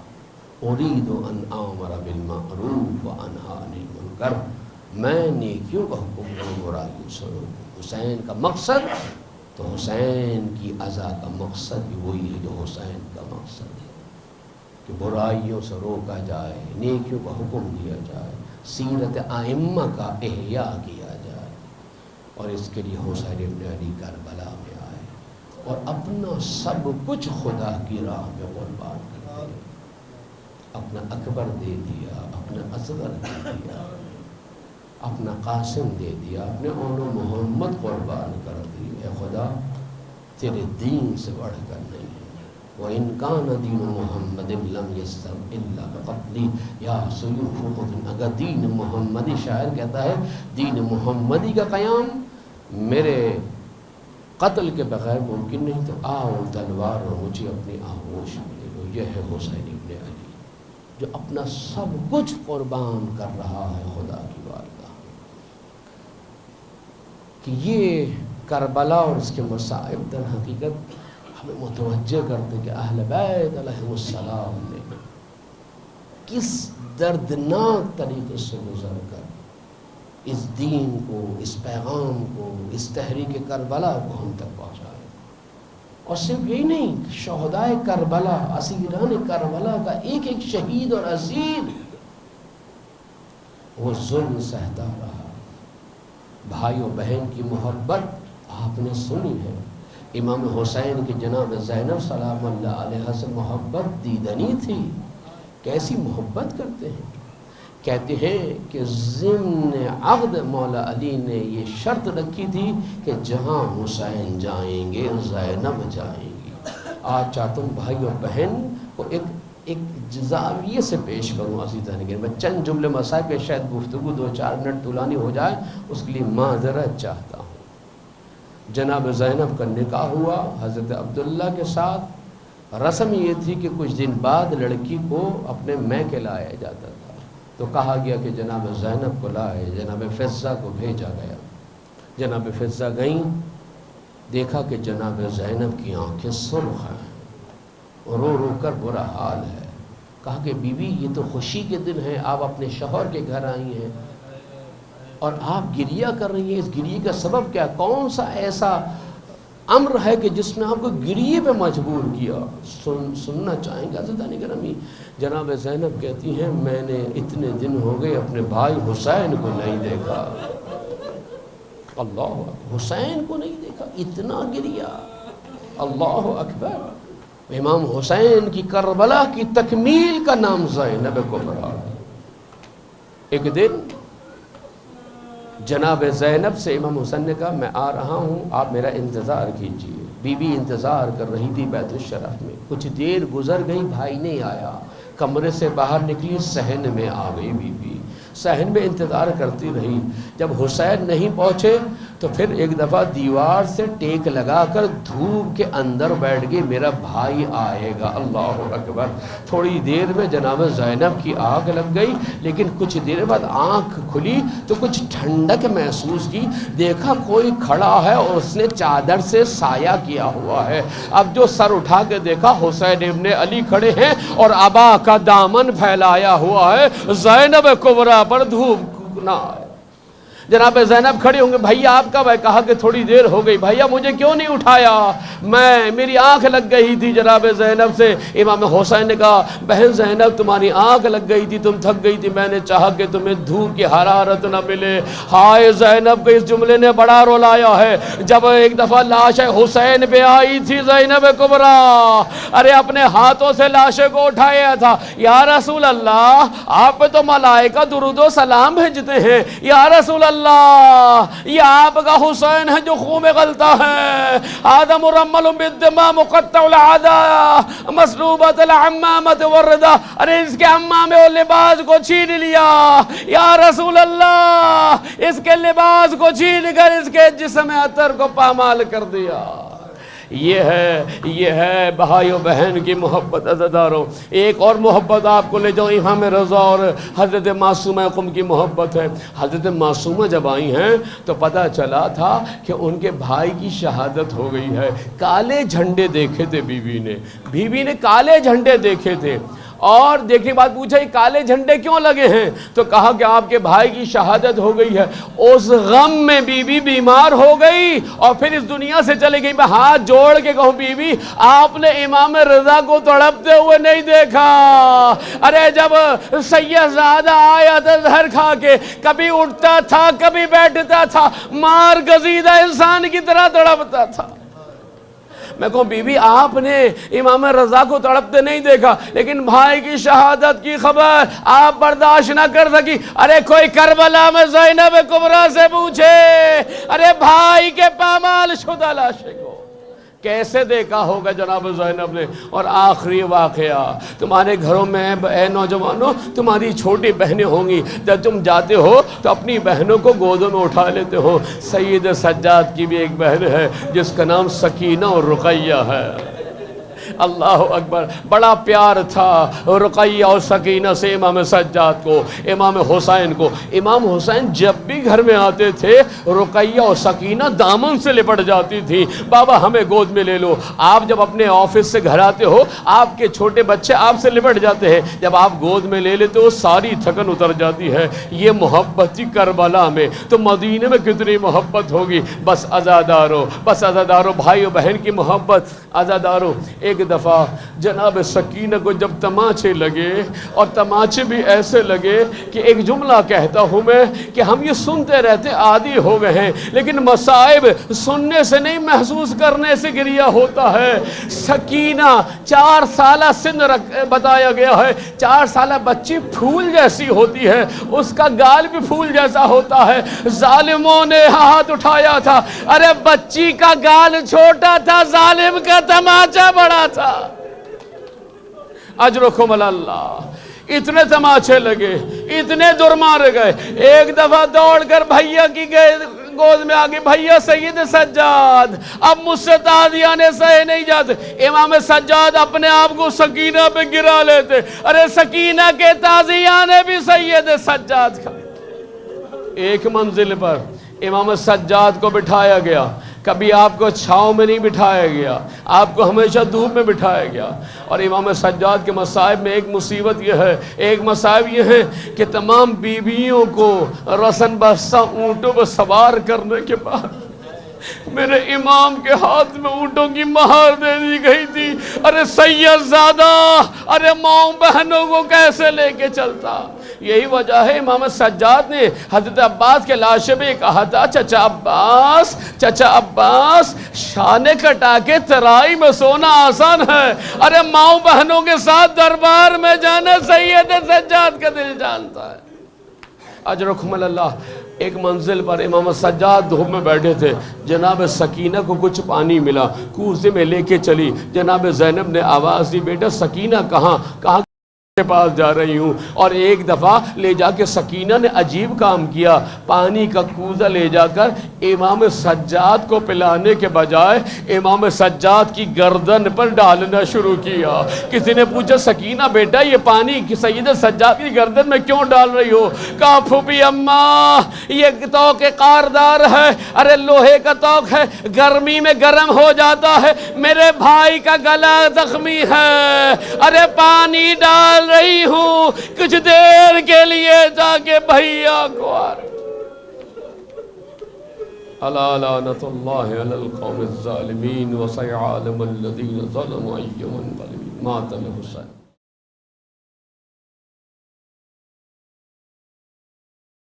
ارید ان آمر بالمعروف وانہی عن المنکر، میں نیکیوں کا حکم دوں، برائیوں سے روکوں. حسین کا مقصد تو حسین کی عزا کا مقصد بھی وہی ہے جو حسین کا مقصد ہے، کہ برائیوں سے روکا جائے، نیکیوں کا حکم دیا جائے، سیرت ائمہ کا احیاء کیا جائے. اور اس کے لیے حسین ابن علی کربلا میں آئے اور اپنا سب کچھ خدا کی راہ میں قربان کر دیا. اپنا اکبر دے دیا، اپنا اصغر دے دیا. اپنا قاسم دے دیا، اپنے اون محمد قربان کر دی۔ اے خدا تیرے دین سے بڑھ کر نہیں ہے۔ وَإِن كَانَ دِينُ مُحَمَّدٍ لَمْ يَسْتَمْ إِلَّا بِقَتْلِهِ يَا سُيُوفُ قُطْنٍ۔ اگر دین محمدی، شاعر کہتا ہے دین محمدی کا قیام میرے قتل کے بغیر ممکن نہیں تو آؤ تلوار اور مجھے اپنی آغوش میں لے لو۔ یہ ہے حسین ابن علی جو اپنا سب کچھ قربان کر رہا ہے خدا کی بارگاہ کہ یہ کربلا اور اس کے مصائب در حقیقت ہمیں متوجہ کرتے کہ اہل بیت علیہ السلام نے کس دردناک طریقے سے گزر کر اس دین کو، اس پیغام کو، اس تحریک کربلا کو ہم تک پہنچایا۔ اور صرف یہی نہیں، شہدائے کربلا، اسیران کربلا کا ایک ایک شہید اور اسیر وہ ظلم سہتا رہا۔ بھائی و بہن کی محبت آپ نے سنی ہے، امام حسین کی جناب زینب سلام اللہ علیہ سے محبت دیدنی تھی۔ کیسی محبت کرتے ہیں، کہتے ہیں کہ ضمن عقد مولا علی نے یہ شرط رکھی تھی کہ جہاں حسین جائیں گے زینب جائیں گی۔ آج چاہتا ہوں بھائی اور بہن کو ایک زاویے سے پیش کروں عزیزان، میں چند جملے مسائل پہ شاید گفتگو 2-4 منٹ طولانی ہو جائے، اس کے لیے معذرت چاہتا ہوں۔ جناب زینب کا نکاح ہوا حضرت عبداللہ کے ساتھ۔ رسم یہ تھی کہ کچھ دن بعد لڑکی کو اپنے میکے لایا جاتا تھا، تو کہا گیا کہ جناب زینب کو لائے۔ جناب فضہ کو بھیجا گیا، جناب فضہ گئیں، دیکھا کہ جناب زینب کی آنکھیں سرخ ہیں، رو رو کر برا حال ہے۔ کہا کہ بیوی یہ تو خوشی کے دن ہے، آپ اپنے شوہر کے گھر آئی ہیں اور آپ گریہ کر رہی ہیں، اس گریہ کا سبب کیا؟ کون سا ایسا امر ہے کہ جس نے آپ کو گریہ پہ مجبور کیا؟ سننا چاہیں گے عزیزان گرامی۔ جناب زینب کہتی ہیں میں نے اتنے دن ہو گئے اپنے بھائی حسین کو نہیں دیکھا۔ اللہ اکبر، حسین کو نہیں دیکھا، اتنا گریہ، اللہ اکبر۔ امام حسین کی کربلا کی تکمیل کا نام زینب کبریٰ۔ ایک دن جناب زینب سے امام حسین نے کہا میں آ رہا ہوں، آپ میرا انتظار کیجئے۔ بی بی انتظار کر رہی تھی بیت الشرف میں۔ کچھ دیر گزر گئی، بھائی نہیں آیا، کمرے سے باہر نکلی، صحن میں آ گئی بی بی، صحن میں انتظار کرتی رہی۔ جب حسین نہیں پہنچے تو پھر ایک دفعہ دیوار سے ٹیک لگا کر دھوپ کے اندر بیٹھ گئی، میرا بھائی آئے گا۔ اللہ اکبر۔ تھوڑی دیر میں جناب زینب کی آنکھ لگ گئی، لیکن کچھ دیر بعد آنکھ کھلی تو کچھ ٹھنڈک محسوس کی، دیکھا کوئی کھڑا ہے اور اس نے چادر سے سایہ کیا ہوا ہے۔ اب جو سر اٹھا کے دیکھا حسین ابن علی کھڑے ہیں اور عبا کا دامن پھیلایا ہوا ہے، زینب کبریٰ پر دھوپ نہ آئے۔ جناب زینب کھڑی ہوں گے، بھیا آپ کب ہے؟ کہا کہ تھوڑی دیر ہو گئی۔ بھیا مجھے کیوں نہیں اٹھایا؟ میری آنکھ لگ گئی تھی جناب زینب سے۔ امام حسین نے کہا بہن زینب تمہاری آنکھ لگ گئی تھی، تم تھک گئی تھی، میں نے چاہا کہ تمہیں دھوپ کی حرارت نہ ملے۔ ہائے زینب کے اس جملے نے بڑا رلایا ہے۔ جب ایک دفعہ لاش حسین پہ آئی تھی زینب کبریٰ، ارے اپنے ہاتھوں سے لاشے کو اٹھایا تھا۔ یا رسول اللہ آپ پہ تو ملائکہ درود و سلام بھیجتے ہیں، یا رسول اللہ یہ آپ کا حسین ہے جو خون میں غلطہ ہے، آدم مرمل بالدماء مقطع العداء مسلوبۃ العمامۃ والرداء، ارے اس کے عمامے اور لباس کو چھین لیا یا رسول اللہ، اس کے لباس کو چھین کر اس کے جسم عطر کو پامال کر دیا۔ یہ ہے بھائی و بہن کی محبت۔ عزیزانو ایک اور محبت آپ کو لے جاؤں، امام رضا اور حضرت معصومہ قم کی محبت ہے۔ حضرت معصومہ جب آئی ہیں تو پتہ چلا تھا کہ ان کے بھائی کی شہادت ہو گئی ہے۔ کالے جھنڈے دیکھے تھے بیوی نے کالے جھنڈے دیکھے تھے، اور دیکھنے کے بعد پوچھا یہ کالے جھنڈے کیوں لگے ہیں؟ تو کہا کہ آپ کے بھائی کی شہادت ہو گئی ہے۔ اس غم میں بیوی بیمار ہو گئی اور پھر اس دنیا سے چلے گئی۔ میں ہاتھ جوڑ کے کہوں بیوی آپ نے امام رضا کو تڑپتے ہوئے نہیں دیکھا؟ ارے جب سید زادہ آیا تھا زہر کھا کے، کبھی اٹھتا تھا کبھی بیٹھتا تھا، مار گزیدہ انسان کی طرح تڑپتا تھا۔ میں کہوں بی بی آپ نے امام رضا کو تڑپتے نہیں دیکھا لیکن بھائی کی شہادت کی خبر آپ برداشت نہ کر سکی. ارے کوئی کربلا میں زینب کبریٰ سے پوچھے ارے بھائی کے پامال شدہ لاشے کو کیسے دیکھا ہوگا جناب زینب نے. اور آخری واقعہ تمہارے گھروں میں اے نوجوانوں تمہاری چھوٹی بہنیں ہوں گی, جب تم جاتے ہو تو اپنی بہنوں کو گودوں میں اٹھا لیتے ہو. سید سجاد کی بھی ایک بہن ہے جس کا نام سکینہ اور رقیہ ہے. اللہ اکبر, بڑا پیار تھا رقیہ اور سکینہ سے امام سجاد کو, امام حسین کو. امام حسین جب بھی گھر میں آتے تھے رقیہ اور سکینہ دامن سے لپٹ جاتی تھی, بابا ہمیں گود میں لے لو. آپ جب اپنے آفس سے گھر آتے ہو آپ کے چھوٹے بچے آپ سے لپٹ جاتے ہیں, جب آپ گود میں لے لیتے ہو ساری تھکن اتر جاتی ہے. یہ محبت تھی کربلا میں, تو مدینے میں کتنی محبت ہوگی. بس عزادارو, بس عزادارو, بھائی و بہن کی محبت. عزادارو ایک دفعہ جناب سکینہ کو جب تماچے لگے, اور تماچے بھی ایسے لگے کہ ایک جملہ کہتا ہوں میں کہ ہم یہ سنتے رہتے عادی ہو گئے ہیں, لیکن مصائب سننے سے نہیں محسوس کرنے سے گریہ ہوتا ہے. سکینہ 4 سالہ سن بتایا گیا ہے, 4 سالہ بچی پھول جیسی ہوتی ہے, اس کا گال بھی پھول جیسا ہوتا ہے. ظالموں نے ہاتھ اٹھایا تھا, ارے بچی کا گال چھوٹا تھا, ظالم کا تماچا بڑا تھا. اجرکم اللہ. اتنے تماچے لگے, اتنے دور مارے گئے. ایک دفعہ دوڑ کر بھیا کی گود میں آگے, بھیا سید سجاد اب مجھ سے تازیانے سہے نہیں جاتے. امام سجاد اپنے آپ کو سکینہ پہ گرا لیتے, ارے سکینہ کے تازیانے بھی سید سجاد کا. ایک منزل پر امام سجاد کو بٹھایا گیا, کبھی آپ کو چھاؤں میں نہیں بٹھایا گیا, آپ کو ہمیشہ دھوپ میں بٹھایا گیا. اور امام سجاد کے مصائب میں ایک مصیبت یہ ہے, ایک مصائب یہ ہے کہ تمام بیویوں کو رسن بستہ اونٹوں پر سوار کرنے کے بعد میرے امام کے ہاتھ میں اونٹوں کی مہار دے دی گئی تھی. ارے سید زادہ, ارے ماؤں بہنوں کو کیسے لے کے چلتا. یہی وجہ ہے امام سجاد نے حضرت عباس کے لاشے میں کہا تھا, چچا عباس, چچا عباس, شانے کٹا کے ترائی میں سونا آسان ہے, ارے ماؤں بہنوں کے ساتھ دربار میں جانا سید سجاد کا دل جانتا ہے. اجرکم اللہ. ایک منزل پر امام سجاد دھوپ میں بیٹھے تھے, جناب سکینہ کو کچھ پانی ملا, کوزے میں لے کے چلی. جناب زینب نے آواز دی, بیٹا سکینہ کہاں؟ کہاں کے پاس جا رہی ہوں. اور ایک دفعہ لے جا کے سکینہ نے عجیب کام کیا, پانی کا کوزہ لے جا کر امام سجاد کو پلانے کے بجائے امام سجاد کی گردن پر ڈالنا شروع کیا. کسی نے پوچھا سکینہ بیٹا یہ پانی سید سجاد کی گردن میں کیوں ڈال رہی ہو؟ کہا پھوپھی اماں یہ توق قاردار ہے, ارے لوہے کا توق ہے, گرمی میں گرم ہو جاتا ہے, میرے بھائی کا گلا زخمی ہے, ارے پانی ڈال رہی ہوں کچھ دیر کے لیے تاکہ بھیا کو الا لعنت اللہ علی القوم الظالمین وسيعلم الذین ظلموا أي منقلب. مات الحسین.